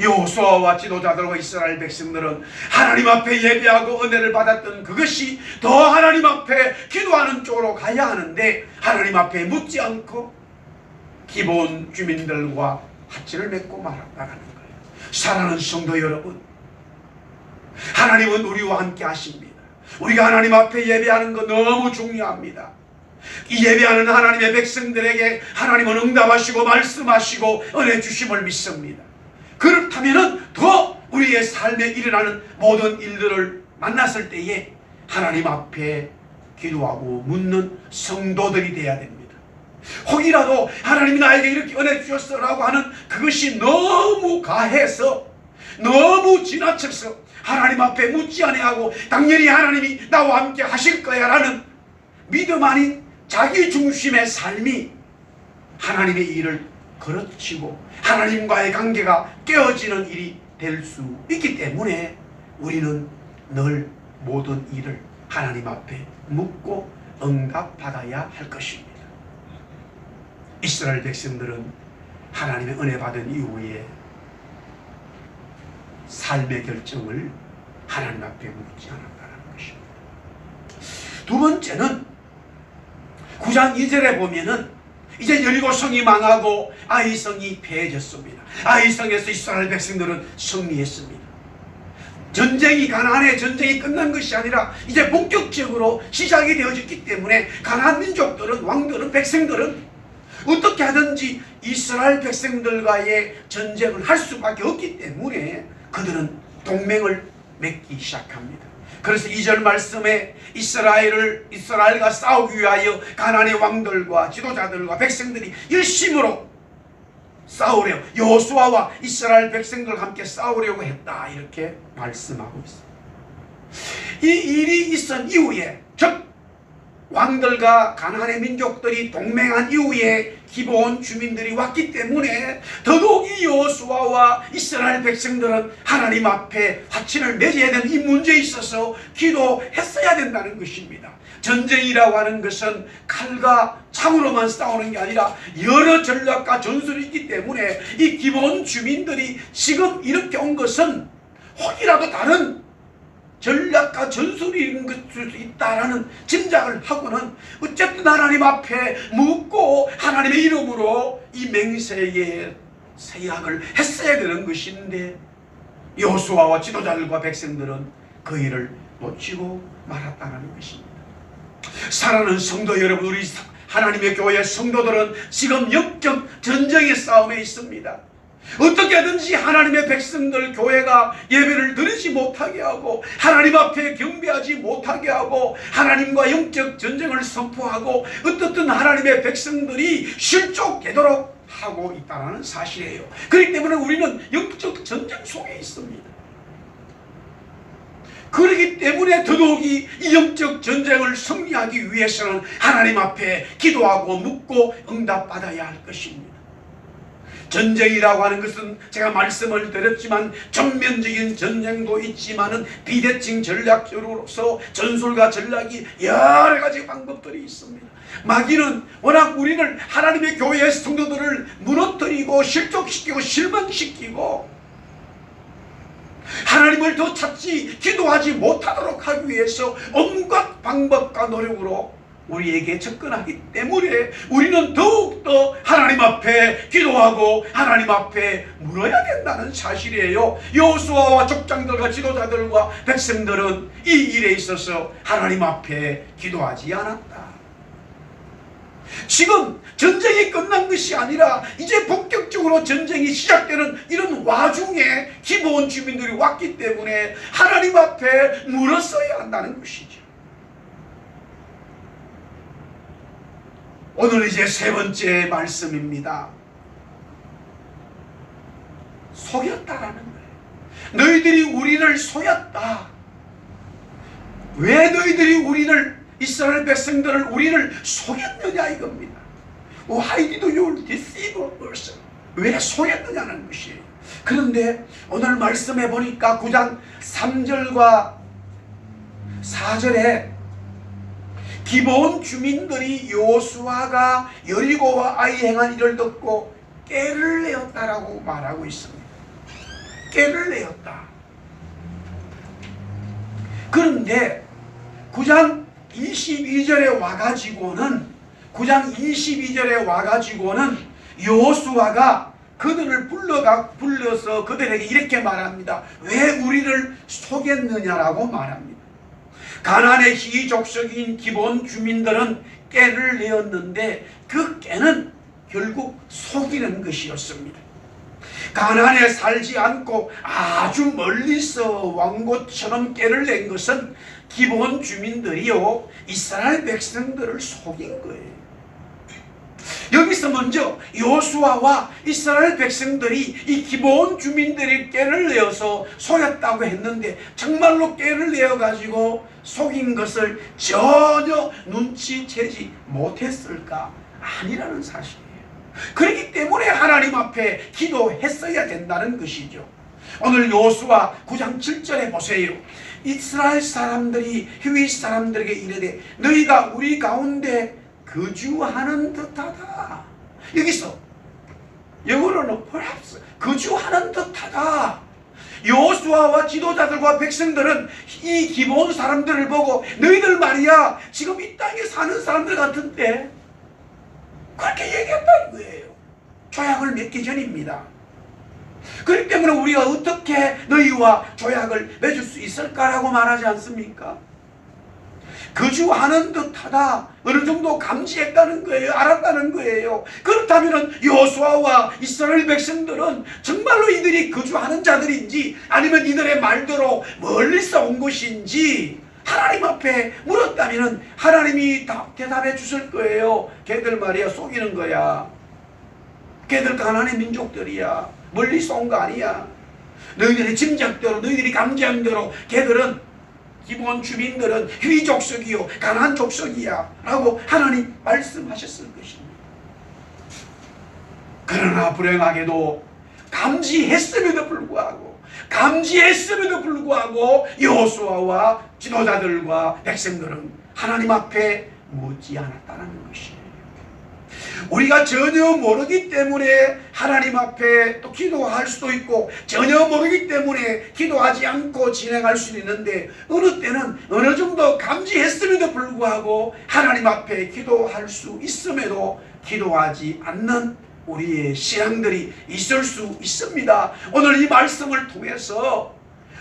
여호수아와 지도자들과 이스라엘 백성들은 하나님 앞에 예배하고 은혜를 받았던 그것이 더 하나님 앞에 기도하는 쪽으로 가야 하는데, 하나님 앞에 묻지 않고 기본 주민들과 화친을 맺고 말았다는 거예요. 사랑하는 성도 여러분, 하나님은 우리와 함께 하십니다. 우리가 하나님 앞에 예배하는 거 너무 중요합니다. 이 예배하는 하나님의 백성들에게 하나님은 응답하시고 말씀하시고 은혜 주심을 믿습니다. 그렇다면 더 우리의 삶에 일어나는 모든 일들을 만났을 때에 하나님 앞에 기도하고 묻는 성도들이 되어야 됩니다. 혹이라도 하나님이 나에게 이렇게 은혜 주셨어 라고 하는 그것이 너무 가해서, 너무 지나쳐서 하나님 앞에 묻지 아니하고 당연히 하나님이 나와 함께 하실 거야 라는 믿음 아닌 자기 중심의 삶이 하나님의 일을 그르치고 하나님과의 관계가 깨어지는 일이 될 수 있기 때문에 우리는 늘 모든 일을 하나님 앞에 묻고 응답받아야 할 것입니다. 이스라엘 백성들은 하나님의 은혜 받은 이후에 삶의 결정을 하나님 앞에 묻지 않았다는 것입니다. 두 번째는 9장 2절에 보면은 이제 여리고성이 망하고 아이성이 패해졌습니다. 아이성에서 이스라엘 백성들은 승리했습니다. 전쟁이 가나안의 전쟁이 끝난 것이 아니라 이제 본격적으로 시작이 되어졌기 때문에 가나안 민족들은, 왕들은, 백성들은 어떻게 하든지 이스라엘 백성들과의 전쟁을 할 수밖에 없기 때문에 그들은 동맹을 맺기 시작합니다. 그래서 2절 말씀에 이스라엘과 싸우기 위하여 가나안의 왕들과 지도자들과 백성들이 열심으로 싸우려, 여호수아와 이스라엘 백성들과 함께 싸우려고 했다, 이렇게 말씀하고 있습니다. 이 일이 있은 이후에, 즉 왕들과 가나안의 민족들이 동맹한 이후에 기브온 주민들이 왔기 때문에 더더욱이 여호수아와 이스라엘 백성들은 하나님 앞에 화친을 맺어야 되는 이 문제에 있어서 기도했어야 된다는 것입니다. 전쟁이라고 하는 것은 칼과 창으로만 싸우는 게 아니라 여러 전략과 전술이 있기 때문에 이 기브온 주민들이 지금 이렇게 온 것은 혹이라도 다른 전략과 전술이 것일 수 있다라는 짐작을 하고는 어쨌든 하나님 앞에 묻고 하나님의 이름으로 이 맹세의 세약을 했어야 되는 것인데 여호수아와 지도자들과 백성들은 그 일을 놓치고 말았다는 것입니다. 사랑하는 성도 여러분, 우리 하나님의 교회 성도들은 지금 영적 전쟁의 싸움에 있습니다. 어떻게 하든지 하나님의 백성들 교회가 예배를 드리지 못하게 하고 하나님 앞에 경배하지 못하게 하고 하나님과 영적 전쟁을 선포하고 어떻든 하나님의 백성들이 실족되도록 하고 있다는 사실이에요. 그렇기 때문에 우리는 영적 전쟁 속에 있습니다. 그렇기 때문에 더더욱이 이 영적 전쟁을 승리하기 위해서는 하나님 앞에 기도하고 묻고 응답받아야 할 것입니다. 전쟁이라고 하는 것은 제가 말씀을 드렸지만 전면적인 전쟁도 있지만은 비대칭 전략적으로서 전술과 전략이 여러 가지 방법들이 있습니다. 마귀는 워낙 우리를 하나님의 교회의 성도들을 무너뜨리고 실족시키고 실망시키고 하나님을 더 찾지 기도하지 못하도록 하기 위해서 온갖 방법과 노력으로 우리에게 접근하기 때문에 우리는 더욱더 하나님 앞에 기도하고 하나님 앞에 물어야 된다는 사실이에요. 여호수아와 족장들과 지도자들과 백성들은 이 일에 있어서 하나님 앞에 기도하지 않았다. 지금 전쟁이 끝난 것이 아니라 이제 본격적으로 전쟁이 시작되는 이런 와중에 기브온 주민들이 왔기 때문에 하나님 앞에 물었어야 한다는 것이죠. 오늘 이제 세 번째 말씀입니다. 속였다라는 거예요. 너희들이 우리를 속였다. 왜 너희들이 우리를, 이스라엘 백성들을 우리를 속였느냐 이겁니다. Why did you deceive us? 왜 속였느냐는 것이에요. 그런데 오늘 말씀해 보니까 9장 3절과 4절에 기브온 주민들이 여호수아가 여리고와 아이 행한 일을 듣고 깨를 내었다라고 말하고 있습니다. 깨를 내었다. 그런데 9장 22절에 와가지고는 여호수아가 그들을 불러서 그들에게 이렇게 말합니다. 왜 우리를 속였느냐라고 말합니다. 가나안의 희족속인 기브온 주민들은 깨를 내었는데 그 깨는 결국 속이는 것이었습니다. 가나안에 살지 않고 아주 멀리서 왕고처럼 깨를 낸 것은 기브온 주민들이요 이스라엘 백성들을 속인 거예요. 여기서 먼저 여호수아와 이스라엘 백성들이 이 기브온 주민들이 깨를 내어서 속였다고 했는데 정말로 깨를 내어가지고 속인 것을 전혀 눈치채지 못했을까? 아니라는 사실이에요. 그렇기 때문에 하나님 앞에 기도했어야 된다는 것이죠. 오늘 여호수아 9장 7절에 보세요. 이스라엘 사람들이 히윗 사람들에게 이르되 너희가 우리 가운데 거주하는 듯하다. 여기서 영어로는 perhaps 거주하는 듯하다. 여호수아와 지도자들과 백성들은 이 기브온 사람들을 보고 너희들 말이야 지금 이 땅에 사는 사람들 같은데 그렇게 얘기했다는 거예요. 조약을 맺기 전입니다. 그렇기 때문에 우리가 어떻게 너희와 조약을 맺을 수 있을까라고 말하지 않습니까? 거주하는 듯하다. 어느 정도 감지했다는 거예요. 알았다는 거예요. 그렇다면 여호수아와 이스라엘 백성들은 정말로 이들이 거주하는 자들인지 아니면 이들의 말대로 멀리서 온 것인지 하나님 앞에 물었다면 하나님이 대답해 주실 거예요. 걔들 말이야 속이는 거야. 걔들 가난한 민족들이야. 멀리서 온 거 아니야. 너희들의 짐작대로 너희들이 감지한 대로 걔들은 기본 주민들은 휘족속이요 가난한 족속이야 라고 하나님 말씀하셨을 것입니다. 그러나 불행하게도 감지했음에도 불구하고 여호수아와 지도자들과 백성들은 하나님 앞에 묻지 않았다는 것이에요. 우리가 전혀 모르기 때문에 하나님 앞에 또 기도할 수도 있고 전혀 모르기 때문에 기도하지 않고 진행할 수도 있는데 어느 때는 어느 정도 감지했음에도 불구하고 하나님 앞에 기도할 수 있음에도 기도하지 않는 우리의 신앙들이 있을 수 있습니다. 오늘 이 말씀을 통해서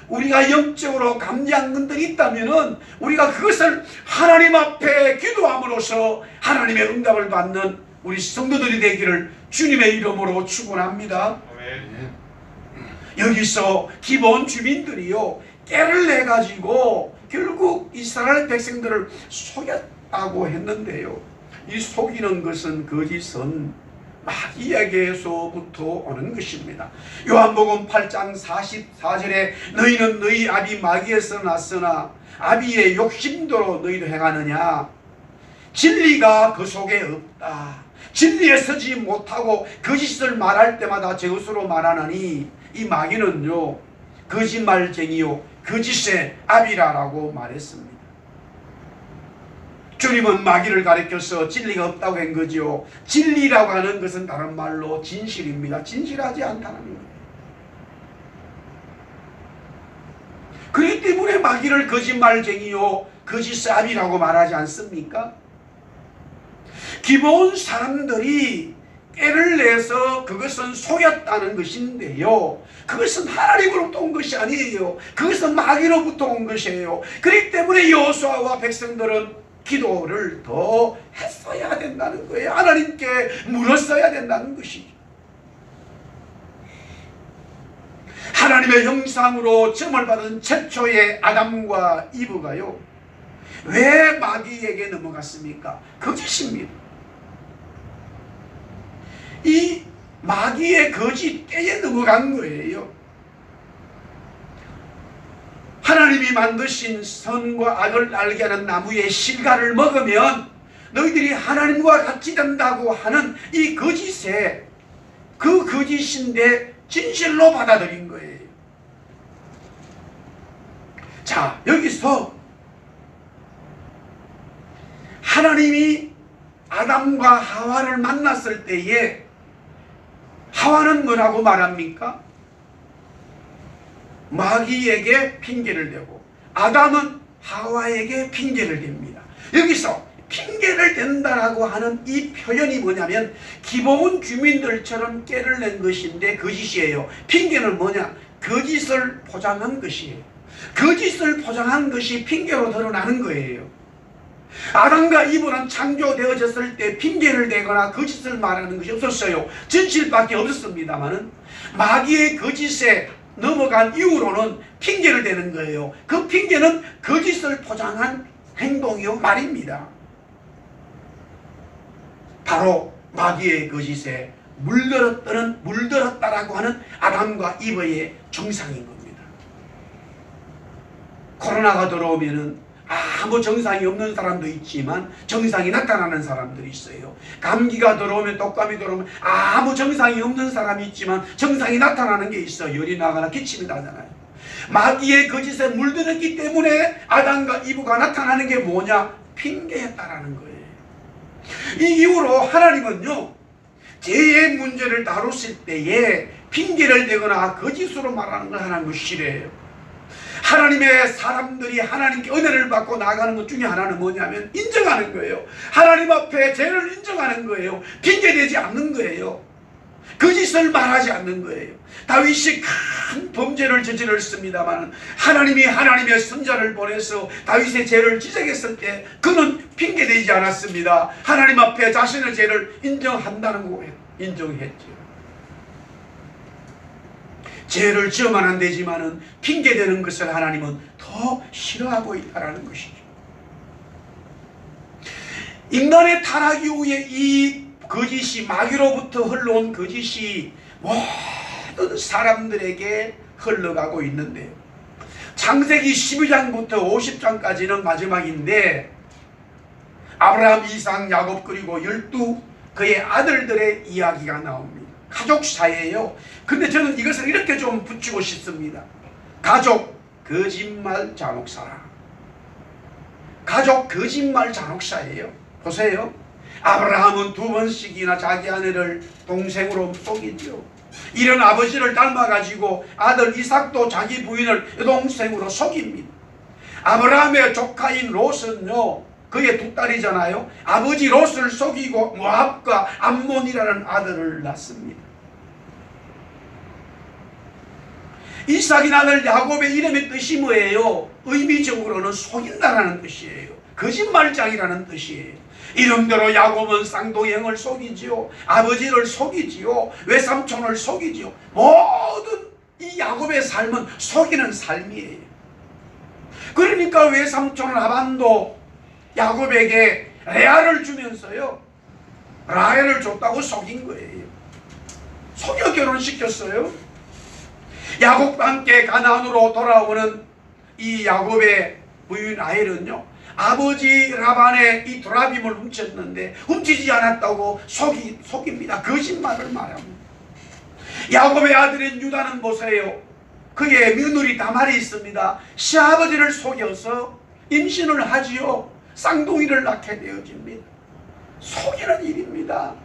우리가 영적으로 감지한 것들이 있다면 우리가 그것을 하나님 앞에 기도함으로써 하나님의 응답을 받는 우리 성도들이 되기를 주님의 이름으로 축원합니다. 여기서 기본 주민들이요 깨를 내가지고 결국 이스라엘 백성들을 속였다고 했는데요. 이 속이는 것은 거짓은 마귀에게서부터 오는 것입니다. 요한복음 8장 44절에 너희는 너희 아비 마귀에서 났으나 아비의 욕심대로 너희도 행하느냐. 진리가 그 속에 없다. 진리에 서지 못하고 거짓을 말할 때마다 제 것으로 말하느니 이 마귀는요 거짓말쟁이요 거짓의 아비라라고 말했습니다. 주님은 마귀를 가리켜서 진리가 없다고 한 거죠. 진리라고 하는 것은 다른 말로 진실입니다. 진실하지 않다는 거예요. 그렇기 때문에 마귀를 거짓말쟁이요 거짓의 아비라고 말하지 않습니까? 기본 사람들이 깨를 내서 그것은 속였다는 것인데요. 그것은 하나님으로부터 온 것이 아니에요. 그것은 마귀로부터 온 것이에요. 그렇기 때문에 여호수아와 백성들은 기도를 더 했어야 된다는 거예요. 하나님께 물었어야 된다는 것이죠. 하나님의 형상으로 점을 받은 최초의 아담과 이브가요 왜 마귀에게 넘어갔습니까? 거짓입니다. 이 마귀의 거짓 깨에 넘어간 거예요. 하나님이 만드신 선과 악을 알게 하는 나무의 실과를 먹으면 너희들이 하나님과 같이 된다고 하는 이 거짓에 그 거짓인데 진실로 받아들인 거예요. 자, 여기서 하나님이 아담과 하와를 만났을 때에 하와는 뭐라고 말합니까? 마귀에게 핑계를 대고 아담은 하와에게 핑계를 댑니다. 여기서 핑계를 댄다라고 하는 이 표현이 뭐냐면 기본 주민들처럼 깨를 낸 것인데 거짓이에요. 핑계는 뭐냐? 거짓을 포장한 것이에요. 거짓을 포장한 것이 핑계로 드러나는 거예요. 아담과 이브는 창조되어졌을 때 핑계를 대거나 거짓을 말하는 것이 없었어요. 진실밖에 없었습니다만은 마귀의 거짓에 넘어간 이후로는 핑계를 대는 거예요. 그 핑계는 거짓을 포장한 행동이요 말입니다. 바로 마귀의 거짓에 물들었다라고 하는 아담과 이브의 정상인 겁니다. 코로나가 들어오면은 아무 정상이 없는 사람도 있지만 정상이 나타나는 사람들이 있어요. 감기가 들어오면 독감이 들어오면 아무 정상이 없는 사람이 있지만 정상이 나타나는 게 있어. 열이 나거나 기침이 나잖아요. 마귀의 거짓에 물들었기 때문에 아담과 이브가 나타나는 게 뭐냐? 핑계였다라는 거예요. 이 이후로 하나님은요 죄의 문제를 다루실 때에 핑계를 대거나 거짓으로 말하는 걸 하나님은 싫어해요. 하나님의 사람들이 하나님께 은혜를 받고 나아가는 것 중에 하나는 뭐냐면 인정하는 거예요. 하나님 앞에 죄를 인정하는 거예요. 핑계대지 않는 거예요. 거짓을 말하지 않는 거예요. 다윗이 큰 범죄를 저질렀습니다만 하나님이 하나님의 선자를 보내서 다윗의 죄를 지적했을 때 그는 핑계대지 않았습니다. 하나님 앞에 자신의 죄를 인정한다는 거예요. 인정했죠. 죄를 지으면 안 되지만은 핑계대는 것을 하나님은 더 싫어하고 있다는 것이죠. 인간의 타락 이후에 이 거짓이, 마귀로부터 흘러온 거짓이 모든 사람들에게 흘러가고 있는데요. 창세기 12장부터 50장까지는 마지막인데 아브라함, 이삭, 야곱 그리고 12 그의 아들들의 이야기가 나옵니다. 가족 사이예요. 근데 저는 이것을 이렇게 좀 붙이고 싶습니다. 가족 거짓말 잔혹사라. 가족 거짓말 잔혹사예요. 보세요. 아브라함은 2번씩이나 자기 아내를 동생으로 속이죠. 이런 아버지를 닮아가지고 아들 이삭도 자기 부인을 여동생으로 속입니다. 아브라함의 조카인 롯은요, 그의 두 딸이잖아요. 아버지 롯을 속이고 모압과 암몬이라는 아들을 낳습니다. 이삭의 아들 야곱의 이름의 뜻이 뭐예요? 의미적으로는 속인다라는 뜻이에요. 거짓말장이라는 뜻이에요. 이름대로 야곱은 쌍둥이형을 속이지요. 아버지를 속이지요. 외삼촌을 속이지요. 모든 이 야곱의 삶은 속이는 삶이에요. 그러니까 외삼촌 라반도 야곱에게 레아를 주면서요, 라헬을 줬다고 속인 거예요. 속여 결혼시켰어요. 야곱과 함께 가나안으로 돌아오는 이 야곱의 부인 라헬은요, 아버지 라반의 이 도라빔을 훔쳤는데 훔치지 않았다고 속입니다. 거짓말을 말합니다. 야곱의 아들인 유다는 보세요. 그의 며느리 다말이 있습니다. 시아버지를 속여서 임신을 하지요. 쌍둥이를 낳게 되어집니다. 속이는 일입니다.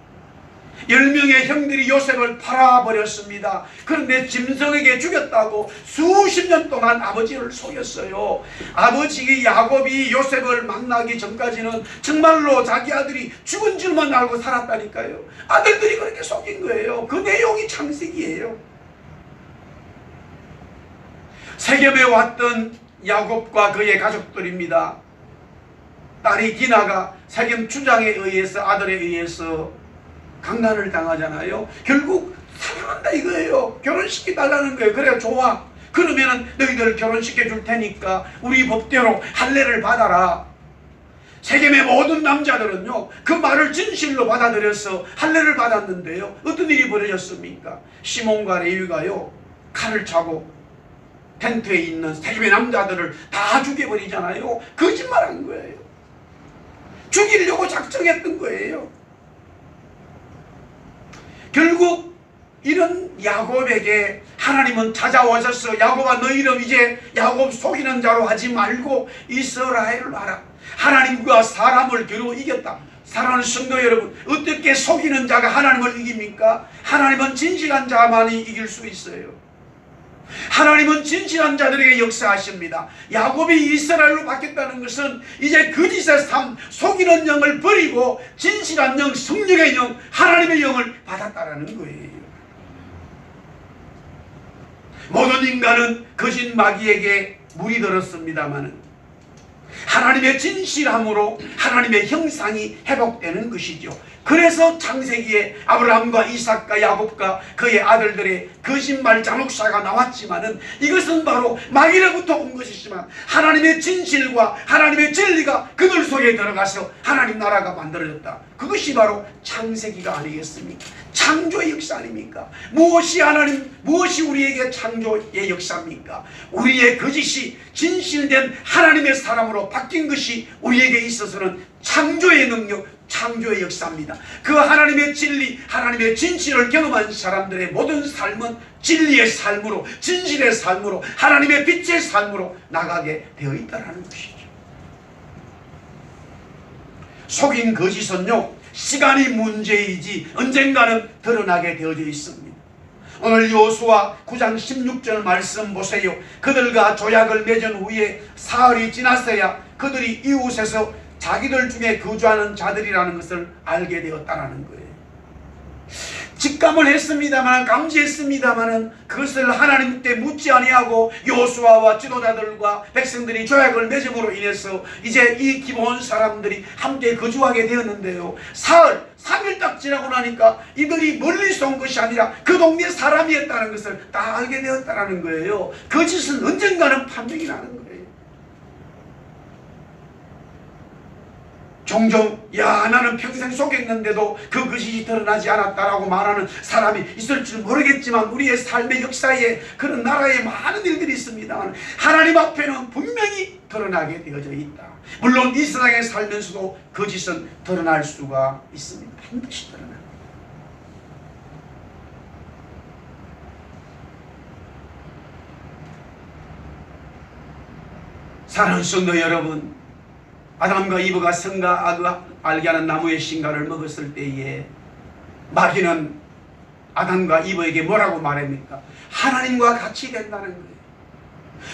10명의 형들이 요셉을 팔아버렸습니다. 그런데 짐승에게 죽였다고 수십 년 동안 아버지를 속였어요. 아버지 야곱이 요셉을 만나기 전까지는 정말로 자기 아들이 죽은 줄만 알고 살았다니까요. 아들들이 그렇게 속인 거예요. 그 내용이 창세기예요. 세겜에 왔던 야곱과 그의 가족들입니다. 딸이 디나가 세겜 주장에 의해서, 아들에 의해서 강간을 당하잖아요. 결국 사랑한다 이거예요. 결혼시켜달라는 거예요. 그래 좋아. 그러면은 너희들 결혼시켜 줄 테니까 우리 법대로 할례를 받아라. 세겜의 모든 남자들은요, 그 말을 진실로 받아들여서 할례를 받았는데요, 어떤 일이 벌어졌습니까? 시몬과 레위가요, 칼을 차고 텐트에 있는 세겜의 남자들을 다 죽여버리잖아요. 거짓말한 거예요. 죽이려고 작정했던 거예요. 결국 이런 야곱에게 하나님은 찾아오셔서 야곱아, 너 이름 이제 야곱 속이는 자로 하지 말고 이스라엘을 하라. 하나님과 사람을 겨루 이겼다. 사랑하는 성도 여러분, 어떻게 속이는 자가 하나님을 이깁니까? 하나님은 진실한 자만이 이길 수 있어요. 하나님은 진실한 자들에게 역사하십니다. 야곱이 이스라엘로 바뀌었다는 것은 이제 거짓의 삶, 속이는 영을 버리고 진실한 영, 성령의 영, 하나님의 영을 받았다라는 거예요. 모든 인간은 거짓 마귀에게 물이 들었습니다마는 하나님의 진실함으로 하나님의 형상이 회복되는 것이죠. 그래서 창세기에 아브라함과 이삭과 야곱과 그의 아들들의 거짓말 잔혹사가 나왔지만은 이것은 바로 마귀로부터 온 것이지만 하나님의 진실과 하나님의 진리가 그들 속에 들어가서 하나님 나라가 만들어졌다. 그것이 바로 창세기가 아니겠습니까? 창조의 역사 아닙니까? 무엇이 우리에게 창조의 역사입니까? 우리의 거짓이 진실된 하나님의 사람으로 바뀐 것이 우리에게 있어서는 창조의 능력, 창조의 역사입니다. 그 하나님의 진리, 하나님의 진실을 경험한 사람들의 모든 삶은 진리의 삶으로, 진실의 삶으로, 하나님의 빛의 삶으로 나가게 되어 있다는 것이죠. 속인 거짓은요, 시간이 문제이지 언젠가는 드러나게 되어져 있습니다. 오늘 여호수아 9장 16절 말씀 보세요. 그들과 조약을 맺은 후에 사흘이 지났어야 그들이 이웃에서 자기들 중에 거주하는 자들이라는 것을 알게 되었다는 거예요. 직감을 했습니다만, 감지했습니다마는 그것을 하나님께 묻지 아니하고 여호수아와 지도자들과 백성들이 조약을 맺음으로 인해서 이제 이 기브온 사람들이 함께 거주하게 되었는데요. 사흘, 3일 딱 지나고 나니까 이들이 멀리서 온 것이 아니라 그 동네 사람이었다는 것을 다 알게 되었다는 거예요. 그 짓은 언젠가는 판명이 나는 거예요. 종종 야 나는 평생 속였는데도 그 거짓이 드러나지 않았다라고 말하는 사람이 있을 줄 모르겠지만, 우리의 삶의 역사에 그런 나라에 많은 일들이 있습니다만 하나님 앞에는 분명히 드러나게 되어져 있다. 물론 이 세상에 살면서도 거짓은 드러날 수가 있습니다. 반드시 드러납니다. 사랑하는 성도 여러분, 아담과 이브가 선과 악을 알게 하는 나무의 신과를 먹었을 때에 마귀는 아담과 이브에게 뭐라고 말합니까? 하나님과 같이 된다는 거예요.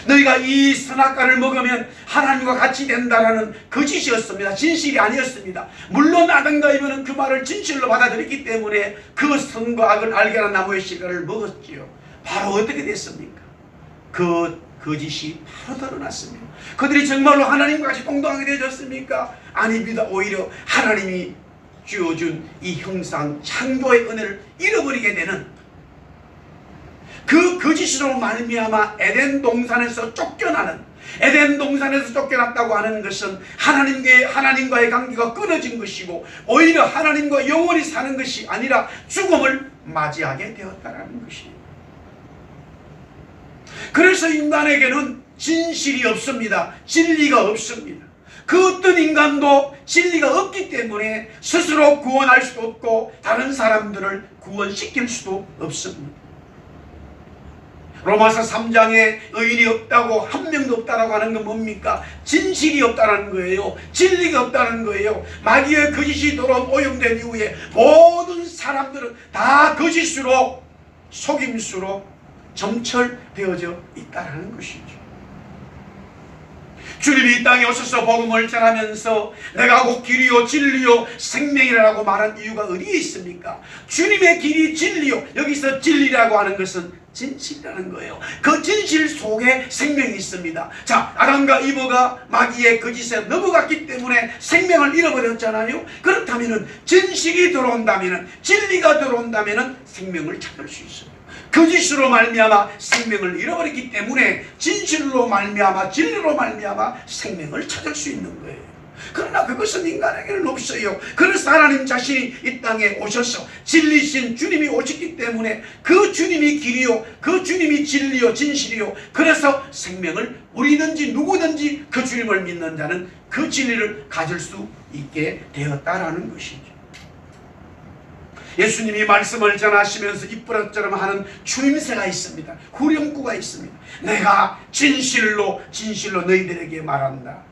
너희가 이 선악과를 먹으면 하나님과 같이 된다라는 거짓이었습니다. 진실이 아니었습니다. 물론 아담과 이브는 그 말을 진실로 받아들였기 때문에 그 선과 악을 알게 하는 나무의 신과를 먹었지요. 바로 어떻게 됐습니까? 그 거짓이 바로 드러났습니다. 그들이 정말로 하나님과 같이 동등하게 되어졌습니까? 아닙니다. 오히려 하나님이 주어준 이 형상 창조의 은혜를 잃어버리게 되는 그 거짓으로 말미암아 에덴 동산에서 쫓겨나는, 에덴 동산에서 쫓겨났다고 하는 것은 하나님과의 관계가 끊어진 것이고 오히려 하나님과 영원히 사는 것이 아니라 죽음을 맞이하게 되었다는 것이에요. 그래서 인간에게는 진실이 없습니다. 진리가 없습니다. 그 어떤 인간도 진리가 없기 때문에 스스로 구원할 수도 없고 다른 사람들을 구원시킬 수도 없습니다. 로마서 3장에 의인이 없다고, 한 명도 없다라고 하는 건 뭡니까? 진실이 없다는 거예요. 진리가 없다는 거예요. 마귀의 거짓이 들어온 오염된 이후에 모든 사람들은 다 거짓으로, 속임수로 점철되어져 있다는 것이죠. 주님이 이 땅에 오셔서 복음을 전하면서 내가 곧 길이요 진리요 생명이라고 말한 이유가 어디에 있습니까? 주님의 길이 진리요, 여기서 진리라고 하는 것은 진실이라는 거예요. 그 진실 속에 생명이 있습니다. 자, 아담과 이브가 마귀의 거짓에 넘어갔기 때문에 생명을 잃어버렸잖아요. 그렇다면 진실이 들어온다면, 진리가 들어온다면 생명을 찾을 수 있어요. 거짓으로 말미암아 생명을 잃어버렸기 때문에 진실로 말미암아, 진리로 말미암아 생명을 찾을 수 있는 거예요. 그러나 그것은 인간에게는 없어요. 그래서 하나님 자신이 이 땅에 오셔서 진리신 주님이 오셨기 때문에 그 주님이 길이요, 그 주님이 진리요, 진실이요, 그래서 생명을 우리든지 누구든지 그 주님을 믿는 자는 그 진리를 가질 수 있게 되었다라는 것이죠. 예수님이 말씀을 전하시면서 입부릇처럼 하는 추임새가 있습니다. 후렴구가 있습니다. 내가 진실로 너희들에게 말한다.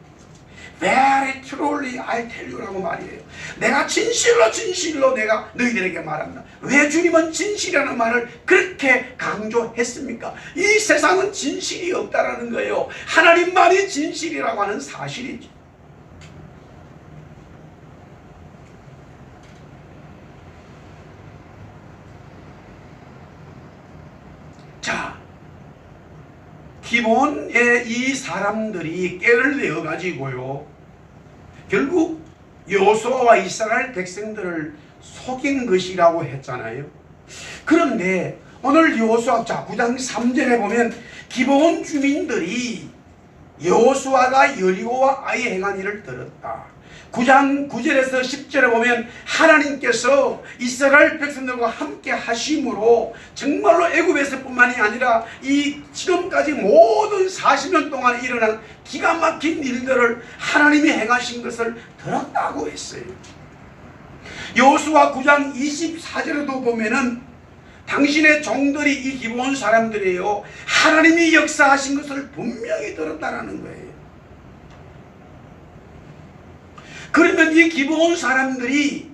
Very truly I tell you라고 말이에요. 내가 진실로 내가 너희들에게 말한다. 왜 주님은 진실이라는 말을 그렇게 강조했습니까? 이 세상은 진실이 없다라는 거예요. 하나님만이 진실이라고 하는 사실이죠. 자, 기본에 이 사람들이 깨를 내어 가지고요, 결국 여호수아와 이스라엘 백성들을 속인 것이라고 했잖아요. 그런데 오늘 여호수아 9장 3절에 보면 기브온 주민들이 여호수아가 여리고와 아이 행한 일을 들었다. 9장 9절에서 10절에 보면 하나님께서 이스라엘 백성들과 함께 하심으로 정말로 애굽에서 뿐만이 아니라 이 지금까지 모든 40년 동안 일어난 기가 막힌 일들을 하나님이 행하신 것을 들었다고 했어요. 여호수아 9장 24절에도 보면은 당신의 종들이 이 기브온 사람들이에요, 하나님이 역사하신 것을 분명히 들었다라는 거예요. 그러면 이 기브온 사람들이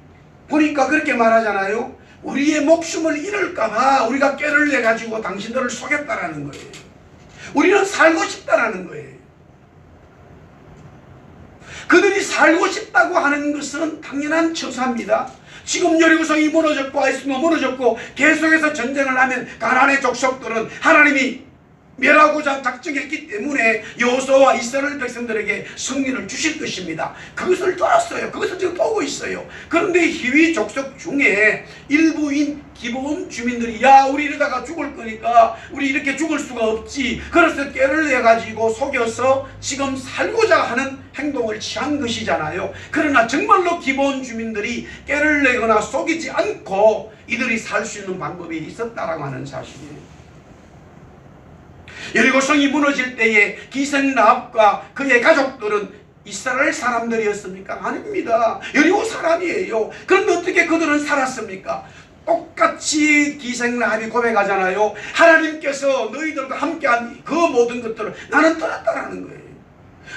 보니까 그렇게 말하잖아요. 우리의 목숨을 잃을까봐 우리가 꾀를 내가지고 당신들을 속였다라는 거예요. 우리는 살고 싶다라는 거예요. 그들이 살고 싶다고 하는 것은 당연한 처사입니다. 지금 여리고성이 무너졌고 아이스도 무너졌고 계속해서 전쟁을 하면 가나안의 족속들은 하나님이 멸하고자 작정했기 때문에 여호수아와 이스라엘 백성들에게 승리를 주실 것입니다. 그것을 들었어요. 그것을 지금 보고 있어요. 그런데 히위 족속 중에 일부인 기본 주민들이 야 우리 이러다가 죽을 거니까 우리 이렇게 죽을 수가 없지. 그래서 꾀를 내가지고 속여서 지금 살고자 하는 행동을 취한 것이잖아요. 그러나 정말로 기본 주민들이 꾀를 내거나 속이지 않고 이들이 살 수 있는 방법이 있었다라고 하는 사실이에요. 여리고성이 무너질 때에 기생 라합과 그의 가족들은 이스라엘 사람들이었습니까? 아닙니다. 여리고 사람이에요. 그런데 어떻게 그들은 살았습니까? 똑같이 기생 라합이 고백하잖아요. 하나님께서 너희들과 함께한 그 모든 것들을 나는 들었다라는 거예요.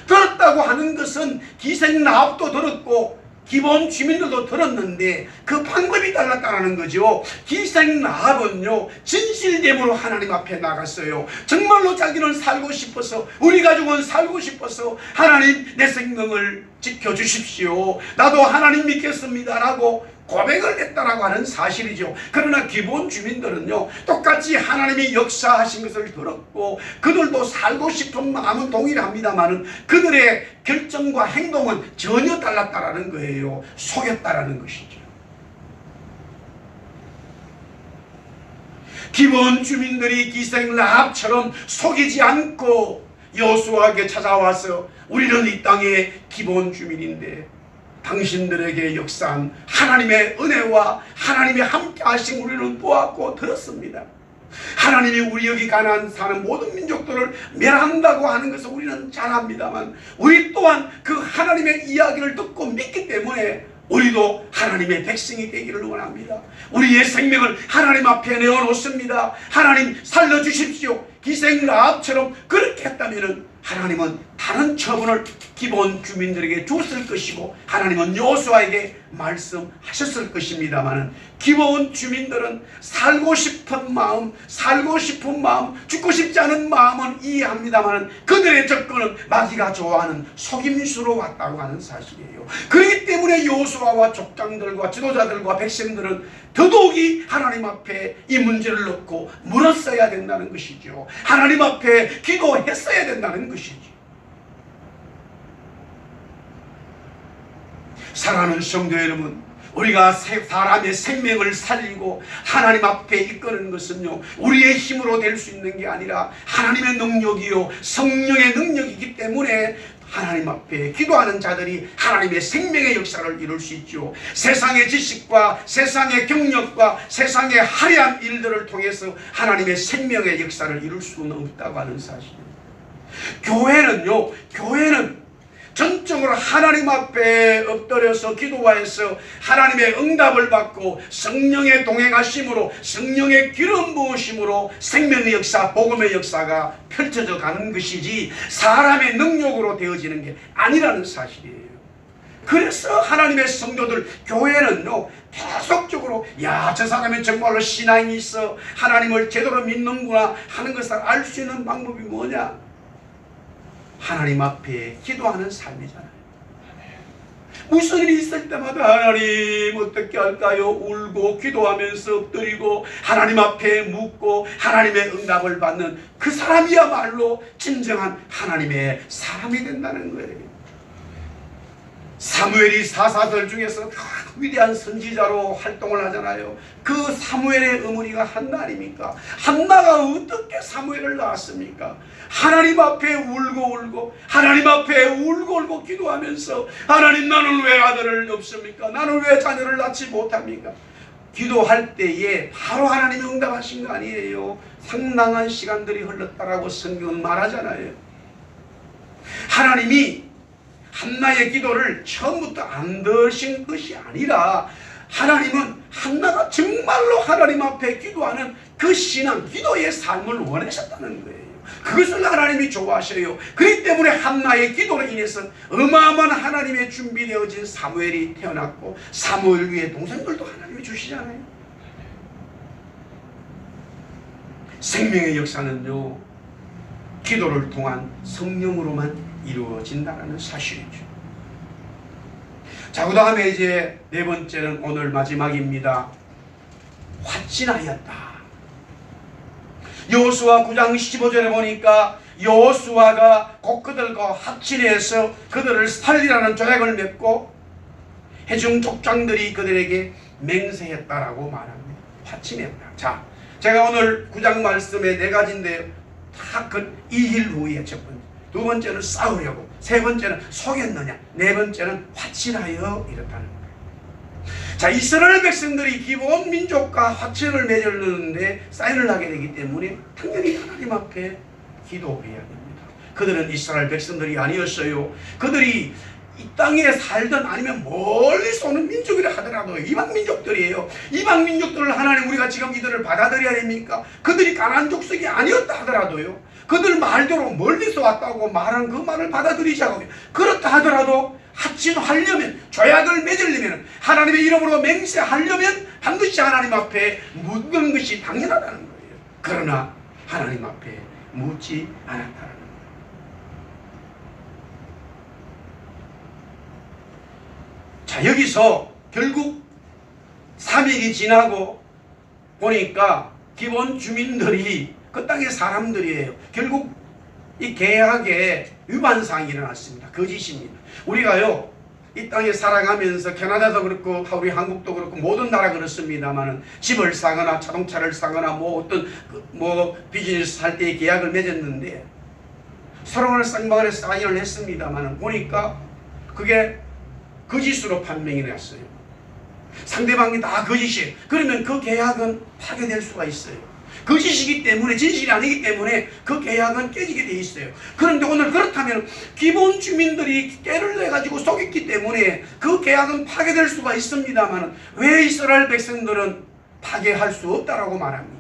들었다고 하는 것은 기생 라합도 들었고 기본 주민들도 들었는데 그 방법이 달랐다는 거죠. 기생 라합은요 진실됨으로 하나님 앞에 나갔어요. 정말로 자기는 살고 싶어서 우리 가족은 살고 싶어서 하나님 내 생명을 지켜주십시오. 나도 하나님 믿겠습니다 라고 고백을 했다라고 하는 사실이죠. 그러나 기본 주민들은요 똑같이 하나님이 역사하신 것을 들었고 그들도 살고 싶은 마음은 동일합니다만은 그들의 결정과 행동은 전혀 달랐다라는 거예요. 속였다라는 것이죠. 기본 주민들이 기생 라합처럼 속이지 않고 여호수아에게 찾아와서 우리는 이 땅의 기본 주민인데 당신들에게 역사한 하나님의 은혜와 하나님의 함께 하신 우리는 보았고 들었습니다. 하나님이 우리 여기 가나안 사는 모든 민족들을 멸한다고 하는 것을 우리는 잘 압니다만 우리 또한 그 하나님의 이야기를 듣고 믿기 때문에 우리도 하나님의 백성이 되기를 원합니다. 우리의 생명을 하나님 앞에 내어놓습니다. 하나님 살려주십시오. 기생 라합처럼 그렇게 했다면 하나님은 다른 처분을 기본 주민들에게 줬을 것이고 하나님은 여호수아에게 말씀하셨을 것입니다만 기본 주민들은 살고 싶은 마음, 죽고 싶지 않은 마음은 이해합니다만 그들의 접근은 마귀가 좋아하는 속임수로 왔다고 하는 사실이에요. 그렇기 때문에 여호수아와 족장들과 지도자들과 백성들은 더더욱이 하나님 앞에 이 문제를 놓고 물었어야 된다는 것이죠. 하나님 앞에 기도했어야 된다는 것이죠. 사랑하는 성도 여러분, 우리가 사람의 생명을 살리고 하나님 앞에 이끄는 것은요 우리의 힘으로 될 수 있는 게 아니라 하나님의 능력이요 성령의 능력이기 때문에 하나님 앞에 기도하는 자들이 하나님의 생명의 역사를 이룰 수 있죠. 세상의 지식과 세상의 경력과 세상의 화려한 일들을 통해서 하나님의 생명의 역사를 이룰 수는 없다고 하는 사실입니다. 교회는 전적으로 하나님 앞에 엎드려서 기도하여서 하나님의 응답을 받고 성령의 동행하심으로 성령의 기름 부으심으로 생명의 역사, 복음의 역사가 펼쳐져 가는 것이지 사람의 능력으로 되어지는 게 아니라는 사실이에요. 그래서 하나님의 성도들 교회는요 계속적으로 야 저 사람이 정말로 신앙이 있어 하나님을 제대로 믿는구나 하는 것을 알 수 있는 방법이 뭐냐? 하나님 앞에 기도하는 삶이잖아요. 무슨 일이 있을 때마다 하나님 어떻게 할까요? 울고 기도하면서 엎드리고 하나님 앞에 묻고 하나님의 응답을 받는 그 사람이야말로 진정한 하나님의 사람이 된다는 거예요. 사무엘이 사사들 중에서 위대한 선지자로 활동을 하잖아요. 그 사무엘의 어머니가 한나 아닙니까? 한나가 어떻게 사무엘을 낳았습니까? 하나님 앞에 울고 하나님 앞에 울고 기도하면서 하나님 나는 왜 아들을 없습니까? 나는 왜 자녀를 낳지 못합니까? 기도할 때에 바로 하나님이 응답하신 거 아니에요. 상당한 시간들이 흘렀다라고 성경은 말하잖아요. 하나님이 한나의 기도를 처음부터 안 들으신 것이 아니라 하나님은 한나가 정말로 하나님 앞에 기도하는 그 신앙, 기도의 삶을 원하셨다는 거예요. 그것을 하나님이 좋아하셔요. 그렇기 때문에 한나의 기도로 인해서 어마어마한 하나님의 준비되어진 사무엘이 태어났고 사무엘 위에 동생들도 하나님이 주시잖아요. 생명의 역사는요, 기도를 통한 성령으로만 이루어진다는 사실이죠. 자, 그 다음에 이제 네 번째는 오늘 마지막입니다. 확진하였다. 여호수아 9장 15절에 보니까 여호수아가 곧 그들과 합친해서 그들을 살리라는 조약을 맺고 회중 족장들이 그들에게 맹세했다라고 말합니다. 확친했다. 자, 제가 오늘 9장 말씀에 네 가지인데요. 다 그 이 일 후에 첫 번째, 두 번째는 싸우려고, 세 번째는 속였느냐, 네 번째는 확신하여 이렇다는 거예요. 자, 이스라엘 백성들이 기본 민족과 확신을 맺었는데 사인을 하게 되기 때문에 당연히 하나님 앞에 기도해야 됩니다. 그들은 이스라엘 백성들이 아니었어요. 그들이 이 땅에 살든 아니면 멀리서 오는 민족이라 하더라도 이방 민족들이에요. 이방 민족들을 하나님 우리가 지금 이들을 받아들여야 됩니까? 그들이 가나안 족속이 아니었다 하더라도요. 그들 말대로 멀리서 왔다고 말한 그 말을 받아들이자고요. 그렇다 하더라도 합친하려면, 조약을 맺으려면, 하나님의 이름으로 맹세하려면 반드시 하나님 앞에 묻는 것이 당연하다는 거예요. 그러나 하나님 앞에 묻지 않았다는 거예요. 자, 여기서 결국 3일이 지나고 보니까 기본 주민들이 그 땅의 사람들이에요. 결국 이 계약에 위반사항이 일어났습니다. 거짓입니다. 우리가요, 이 땅에 살아가면서 캐나다도 그렇고 우리 한국도 그렇고 모든 나라 그렇습니다만은 집을 사거나 자동차를 사거나 뭐 어떤 뭐 비즈니스 할 때 계약을 맺었는데 서로를 쌍방울에 사인을 했습니다만은 보니까 그게 거짓으로 판명이 났어요. 상대방이 다 거짓이에요. 그러면 그 계약은 파괴될 수가 있어요. 거짓이기 때문에, 진실이 아니기 때문에 그 계약은 깨지게 돼 있어요. 그런데 오늘 그렇다면 기본 주민들이 깨를 내가지고 속였기 때문에 그 계약은 파괴될 수가 있습니다만 왜 이스라엘 백성들은 파괴할 수 없다라고 말합니까?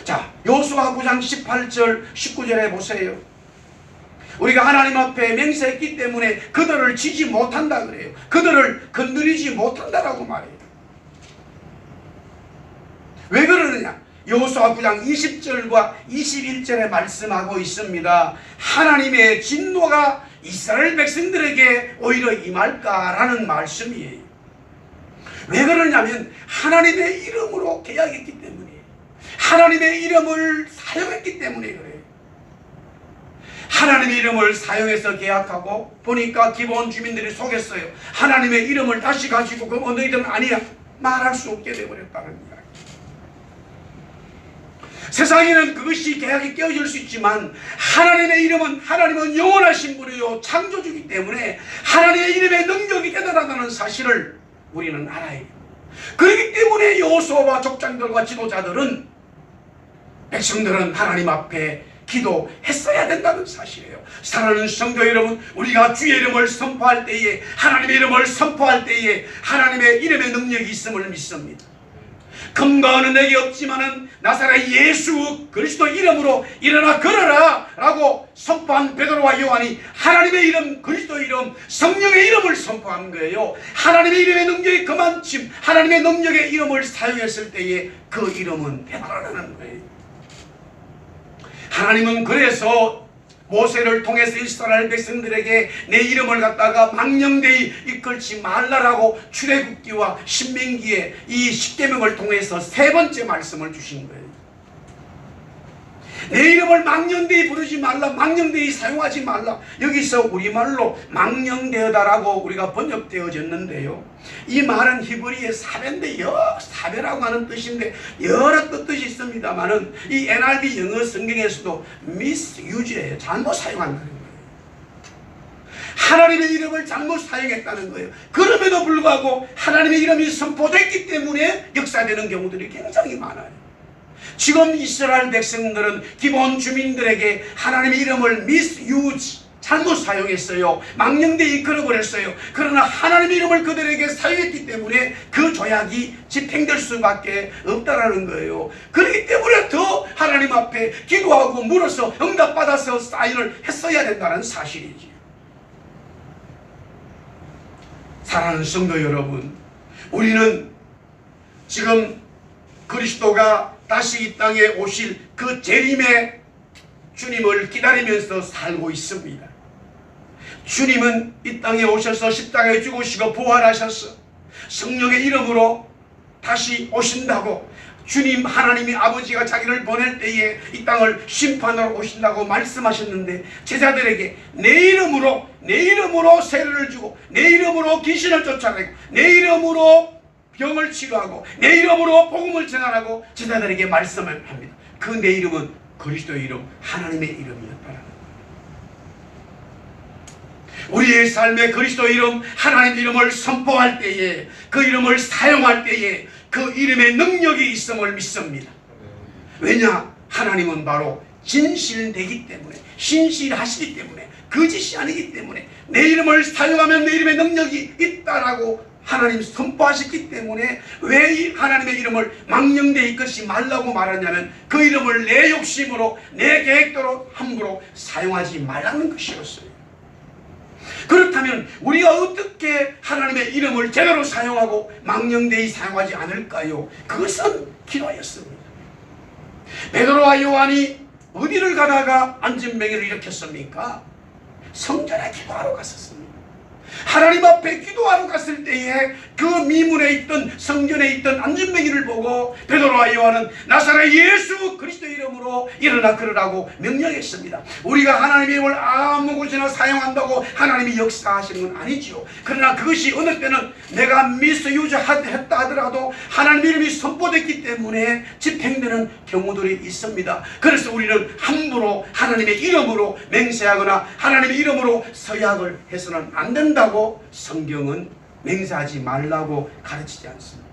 자, 여호수아 9장 18절 19절에 보세요. 우리가 하나님 앞에 맹세했기 때문에 그들을 지지 못한다 그래요. 그들을 건드리지 못한다라고 말해요. 왜 그러느냐? 여호수아 9장 20절과 21절에 말씀하고 있습니다. 하나님의 진노가 이스라엘 백성들에게 오히려 임할까라는 말씀이에요. 왜 그러냐면 하나님의 이름으로 계약했기 때문에, 하나님의 이름을 사용했기 때문에 그래요. 하나님의 이름을 사용해서 계약하고 보니까 기본 주민들이 속였어요. 하나님의 이름을 다시 가지고 그 너희들은 아니야 말할 수 없게 되어버렸다는 이야기. 세상에는 그것이 계약이 깨어질 수 있지만 하나님의 이름은, 하나님은 영원하신 분이요 창조주이기 때문에 하나님의 이름의 능력이 대단하다는 사실을 우리는 알아야 해요. 그렇기 때문에 여호수아와 족장들과 지도자들은, 백성들은 하나님 앞에 기도했어야 된다는 사실이에요. 사랑하는 성도 여러분, 우리가 주의 이름을 선포할 때에, 하나님의 이름을 선포할 때에 하나님의 이름의 능력이 있음을 믿습니다. 금과 은은 내게 없지만은 나사렛 예수 그리스도 이름으로 일어나 걸어라 라고 선포한 베드로와 요한이 하나님의 이름, 그리스도 이름, 성령의 이름을 선포한 거예요. 하나님의 이름의 능력이 그만큼 하나님의 능력의 이름을 사용했을 때에 그 이름은 대단하다는 거예요. 하나님은 그래서 모세를 통해서 이스라엘 백성들에게 내 이름을 갖다가 망령되이 이끌지 말라라고 출애굽기와 신명기에 이 십계명을 통해서 세 번째 말씀을 주신 거예요. 내 이름을 망령되이 부르지 말라, 망령되이 사용하지 말라. 여기서 우리말로 망령되어다라고 우리가 번역되어졌는데요, 이 말은 히브리의 사배인데, 사배라고 하는 뜻인데 여러 뜻이 있습니다만은 이 NIV 영어 성경에서도 misuse예요. 잘못 사용한다는 거예요. 하나님의 이름을 잘못 사용했다는 거예요. 그럼에도 불구하고 하나님의 이름이 선포됐기 때문에 역사되는 경우들이 굉장히 많아요. 지금 이스라엘 백성들은 기본 주민들에게 하나님의 이름을 misuse, 잘못 사용했어요. 망령되이 이끌어버렸어요. 그러나 하나님의 이름을 그들에게 사용했기 때문에 그 조약이 집행될 수밖에 없다라는 거예요. 그렇기 때문에 더 하나님 앞에 기도하고 물어서 응답받아서 사인을 했어야 된다는 사실이지. 사랑하는 성도 여러분, 우리는 지금 그리스도가 다시 이 땅에 오실 그 재림의 주님을 기다리면서 살고 있습니다. 주님은 이 땅에 오셔서 십자가에 죽으시고 부활하셔서 성령의 이름으로 다시 오신다고, 주님 하나님이 아버지가 자기를 보낼 때에 이 땅을 심판하러 오신다고 말씀하셨는데, 제자들에게 내 이름으로 세례를 주고 내 이름으로 귀신을 쫓아내고 내 이름으로 병을 치료하고 내 이름으로 복음을 전하라고 제자들에게 말씀을 합니다. 그 내 이름은 그리스도의 이름, 하나님의 이름이었다. 우리의 삶에 그리스도의 이름, 하나님의 이름을 선포할 때에, 그 이름을 사용할 때에 그 이름의 능력이 있음을 믿습니다. 왜냐? 하나님은 바로 진실되기 때문에, 신실하시기 때문에, 거짓이 아니기 때문에 내 이름을 사용하면 내 이름의 능력이 있다라고 하나님 선포하셨기 때문에, 왜 이 하나님의 이름을 망령되이 이것이 말라고 말하냐면 그 이름을 내 욕심으로 내 계획대로 함부로 사용하지 말라는 것이었어요. 그렇다면 우리가 어떻게 하나님의 이름을 제대로 사용하고 망령되이 사용하지 않을까요? 그것은 기도였습니다. 베드로와 요한이 어디를 가다가 안진뱅이를 일으켰습니까? 성전에 기도하러 갔었습니다. 하나님 앞에 기도하러 갔을 때에 그 미문에 있던, 성전에 있던 안진뱅이를 보고 베드로와 요한은 나사렛 예수 그리스도의 이름으로 일어나 걸으라고 명령했습니다. 우리가 하나님의 이름을 아무 곳이나 사용한다고 하나님이 역사하시는 건 아니죠. 그러나 그것이 어느 때는 내가 미스유즈했다 하더라도 하나님의 이름이 선포됐기 때문에 집행되는 경우들이 있습니다. 그래서 우리는 함부로 하나님의 이름으로 맹세하거나 하나님의 이름으로 서약을 해서는 안 된다고 성경은 맹세하지 말라고 가르치지 않습니다.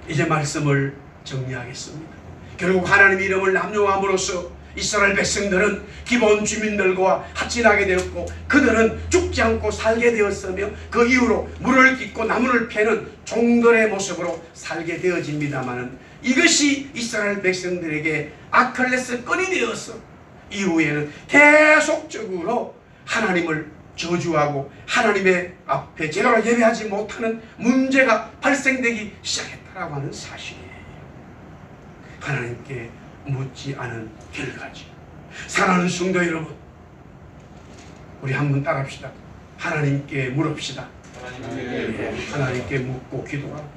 이제 말씀을 정리하겠습니다. 결국 하나님의 이름을 남용함으로써 이스라엘 백성들은 기본 주민들과 합친하게 되었고, 그들은 죽지 않고 살게 되었으며 그 이후로 물을 깃고 나무를 패는 종들의 모습으로 살게 되어집니다마는, 이것이 이스라엘 백성들에게 아킬레스건이 되어서 이후에는 계속적으로 하나님을 저주하고 하나님의 앞에 제대로 예배하지 못하는 문제가 발생되기 시작했다라고 하는 사실이에요. 하나님께 묻지 않은 결과지. 사랑하는 성도 여러분, 우리 한번 따라합시다. 하나님께 물읍시다. 하나님께 묻고 기도하고,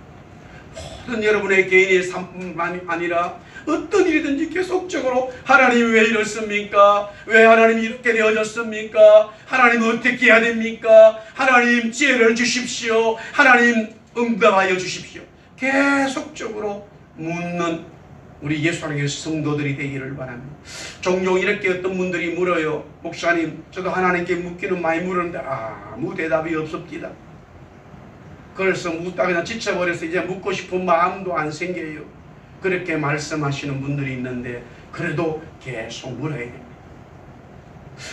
모든 여러분의 개인의 삶뿐만 아니라 어떤 일이든지 계속적으로 하나님 왜 이렇습니까? 왜 하나님이 이렇게 되어졌습니까? 하나님 어떻게 해야 됩니까? 하나님 지혜를 주십시오. 하나님 응답하여 주십시오. 계속적으로 묻는 우리 예수님의 성도들이 되기를 바랍니다. 종종 이렇게 어떤 분들이 물어요. 목사님, 저도 하나님께 묻기는 많이 물었는데 아무 대답이 없습니다. 그래서 묻다가 그냥 지쳐버려서 이제 묻고 싶은 마음도 안 생겨요. 그렇게 말씀하시는 분들이 있는데, 그래도 계속 물어야 됩니다.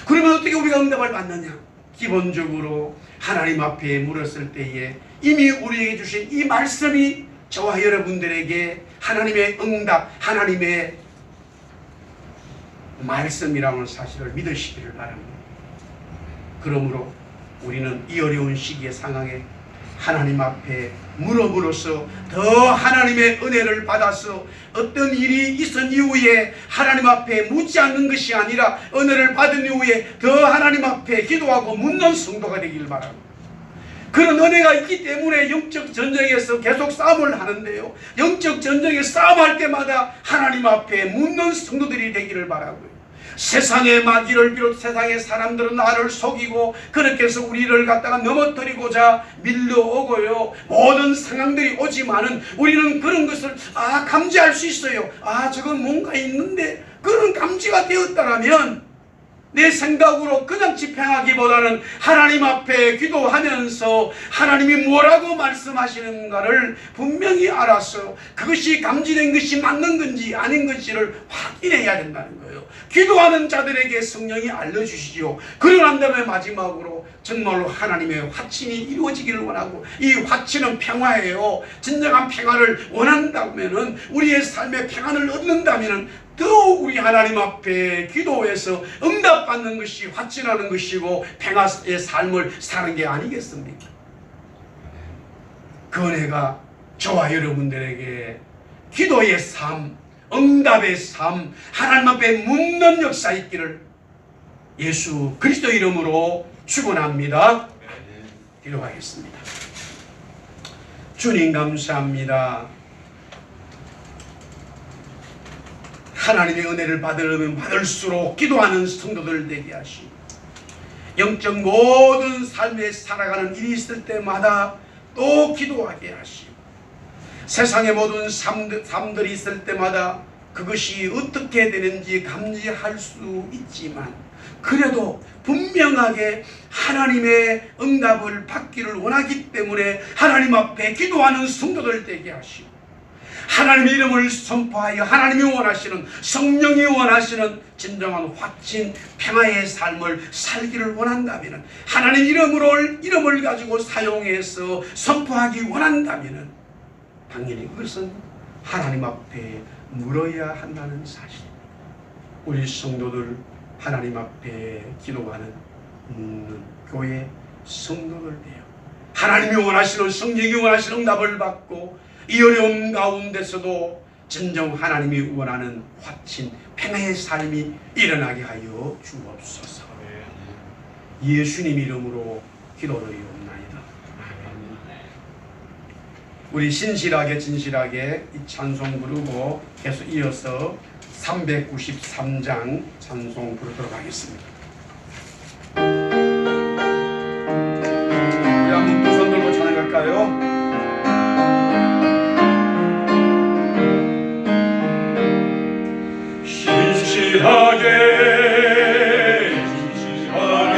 그러면 어떻게 우리가 응답을 받느냐? 기본적으로 하나님 앞에 물었을 때에 이미 우리에게 주신 이 말씀이 저와 여러분들에게 하나님의 응답, 하나님의 말씀이라는 사실을 믿으시기를 바랍니다. 그러므로 우리는 이 어려운 시기의 상황에 하나님 앞에 물음으로써 더 하나님의 은혜를 받아서 어떤 일이 있은 이후에 하나님 앞에 묻지 않는 것이 아니라 은혜를 받은 이후에 더 하나님 앞에 기도하고 묻는 성도가 되길 바랍니다. 그런 은혜가 있기 때문에 영적 전쟁에서 계속 싸움을 하는데요, 영적 전쟁에 싸움할 때마다 하나님 앞에 묻는 성도들이 되기를 바라고요. 세상의 마귀를 비롯 세상의 사람들은 나를 속이고 그렇게 해서 우리를 갖다가 넘어뜨리고자 밀려오고요, 모든 상황들이 오지만은 우리는 그런 것을 감지할 수 있어요. 저건 뭔가 있는데, 그런 감지가 되었다라면 내 생각으로 그냥 집행하기보다는 하나님 앞에 기도하면서 하나님이 뭐라고 말씀하시는가를 분명히 알아서 그것이 감지된 것이 맞는 건지 아닌 건지를 확인해야 된다는 거예요. 기도하는 자들에게 성령이 알려주시죠. 그러고 난 다음에 마지막으로 정말로 하나님의 화친이 이루어지기를 원하고, 이 화친은 평화예요. 진정한 평화를 원한다면은, 우리의 삶의 평안을 얻는다면은 더욱 우리 하나님 앞에 기도해서 응답받는 것이 화친하는 것이고 평화의 삶을 사는 게 아니겠습니까? 그 은혜가 저와 여러분들에게 기도의 삶, 응답의 삶, 하나님 앞에 묻는 역사 있기를 예수 그리스도 이름으로 축원합니다. 기도하겠습니다. 주님 감사합니다. 하나님의 은혜를 받으려면 받을수록 기도하는 성도들 되게 하시고 영적 모든 삶에 살아가는 일이 있을 때마다 또 기도하게 하시고 세상의 모든 삶들이 있을 때마다 그것이 어떻게 되는지 감지할 수 있지만 그래도 분명하게 하나님의 응답을 받기를 원하기 때문에 하나님 앞에 기도하는 성도들 되게 하시고 하나님의 이름을 선포하여 하나님이 원하시는 성령이 원하시는 진정한 확신 평화의 삶을 살기를 원한다면 하나님 이름을 가지고 사용해서 선포하기 원한다면 당연히 그것은 하나님 앞에 물어야 한다는 사실. 우리 성도들 하나님 앞에 기도하는 교회 성도들 되어 하나님이 원하시는 성령이 원하시는 응답을 받고 이 어려움 가운데서도 진정 하나님이 원하는 확신 평화의 삶이 일어나게 하여 주옵소서. 예수님 이름으로 기도드리옵나이다. 우리 진실하게 이 찬송 부르고 계속 이어서 393장 찬송 부르도록 하겠습니다. 우리 한번 두 손 들고 찬양할까요? 진실하게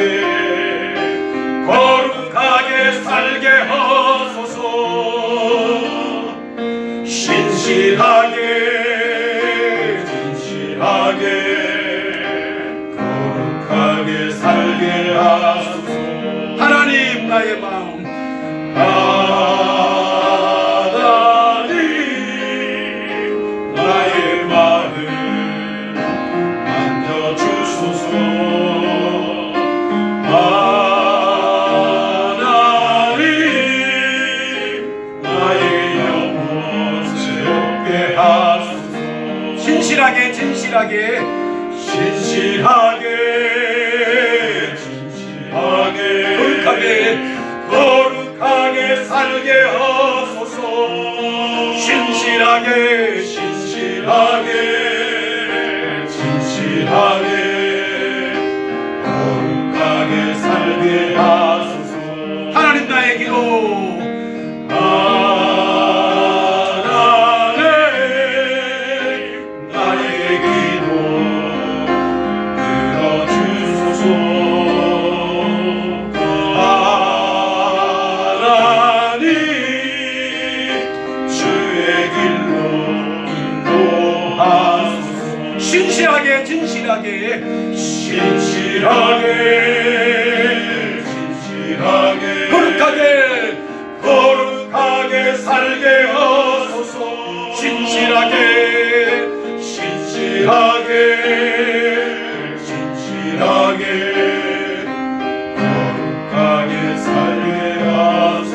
거룩하게 살게 하소서. 진실하게 거룩하게 살게 하소서. 하나님 나의 마음 하나님 나의 마음 만져주소서. 하나님 나의 영혼 새롭게 하소서. 진실하게 거룩하게 살게 하소서. 진실하게 거룩하게 살게 하소서. 하나님 나의 기도 하나님 나의 기도 들어주소서. 하나님 주의 길로 인도하소서. 진실하게 거룩하게 살게 하소서. 진실하게 거룩하게 살게 하소서.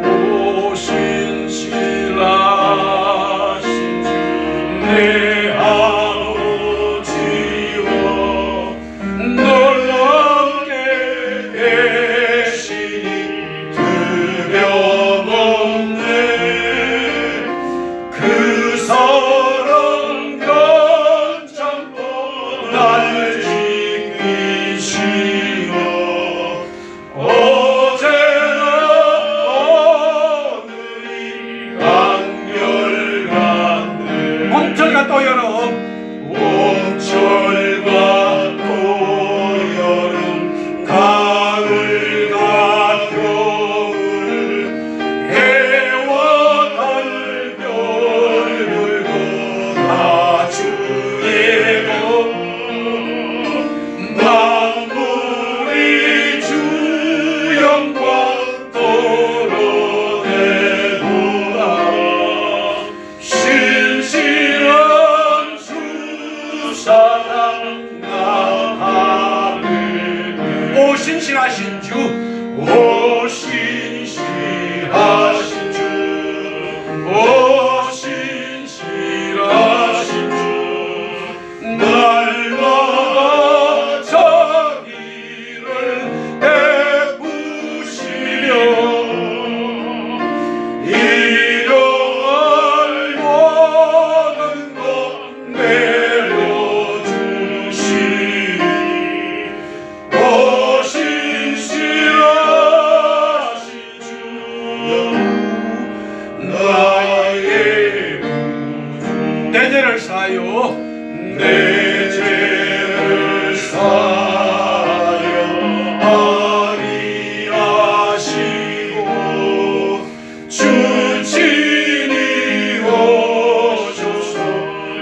오 신실하신 주 내 아버지여 놀랍게 계시니 두려움없네. 오 신실하신 주, 오 신실하신 주, 날마다 자비를 베푸시며 일용할 모든 것 내려주시니 오 신실하신 주, 나의 내 죄를 사하여 내 죄를 사하여 아리하시고 주 친히 오셔서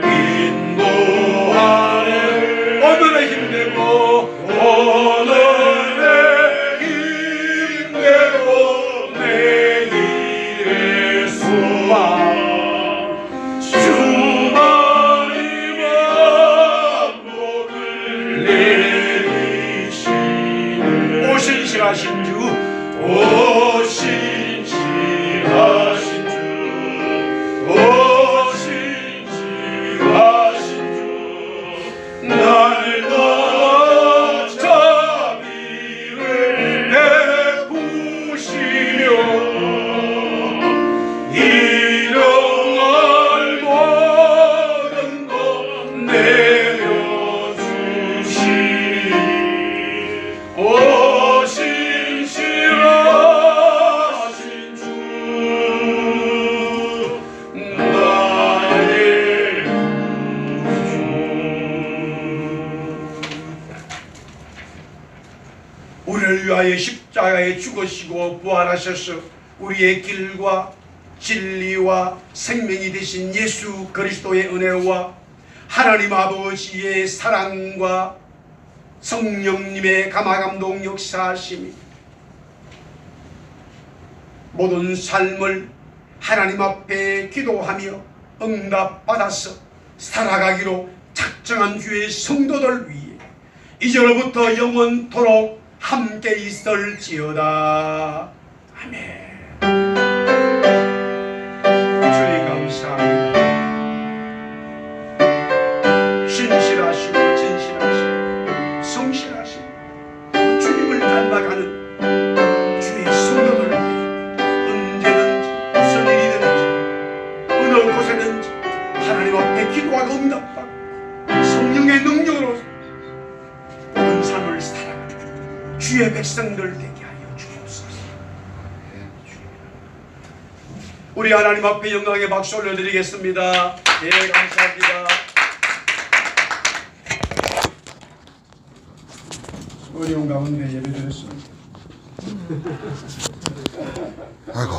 인도하네. 오늘의 힘내고 오늘의 힘내고 내일의 소망 주만이 만복을 내리시네. 오 신실하신 주, 오 신실하신 주, 오 신실하신 주, 날마다 자비를 베푸시며 일용할 모든 것 내려주시니 오 신실하신 주, 나의 구주. 우리를 위하여 십자가에 죽으시고 부활하셔서 우리의 길과 진리와 생명이 되신 예수 그리스도의 은혜와 하나님 아버지의 사랑과 성령님의 감화감동 역사하심이 모든 삶을 하나님 앞에 기도하며 응답받아서 살아가기로 작정한 주의 성도들 위해 이제로부터 영원토록 함께 있을지어다. 아멘. 주님 감사합니다. 신실하시고 진실하시고 성실하시고 주님을 닮아가는 주의 성도들 위해 언제든지 무슨 일이든지 어느 곳에든지 하나님 앞에 기도하고 응답받고 성령의 능력으로 모든 삶을 살아가는 주의 백성들 되게 하여 주옵소서. 우리 하나님 앞에 영광의 박수 올려드리겠습니다. 예, 감사합니다. 어려운 가운데 예배드렸습니다. 아이고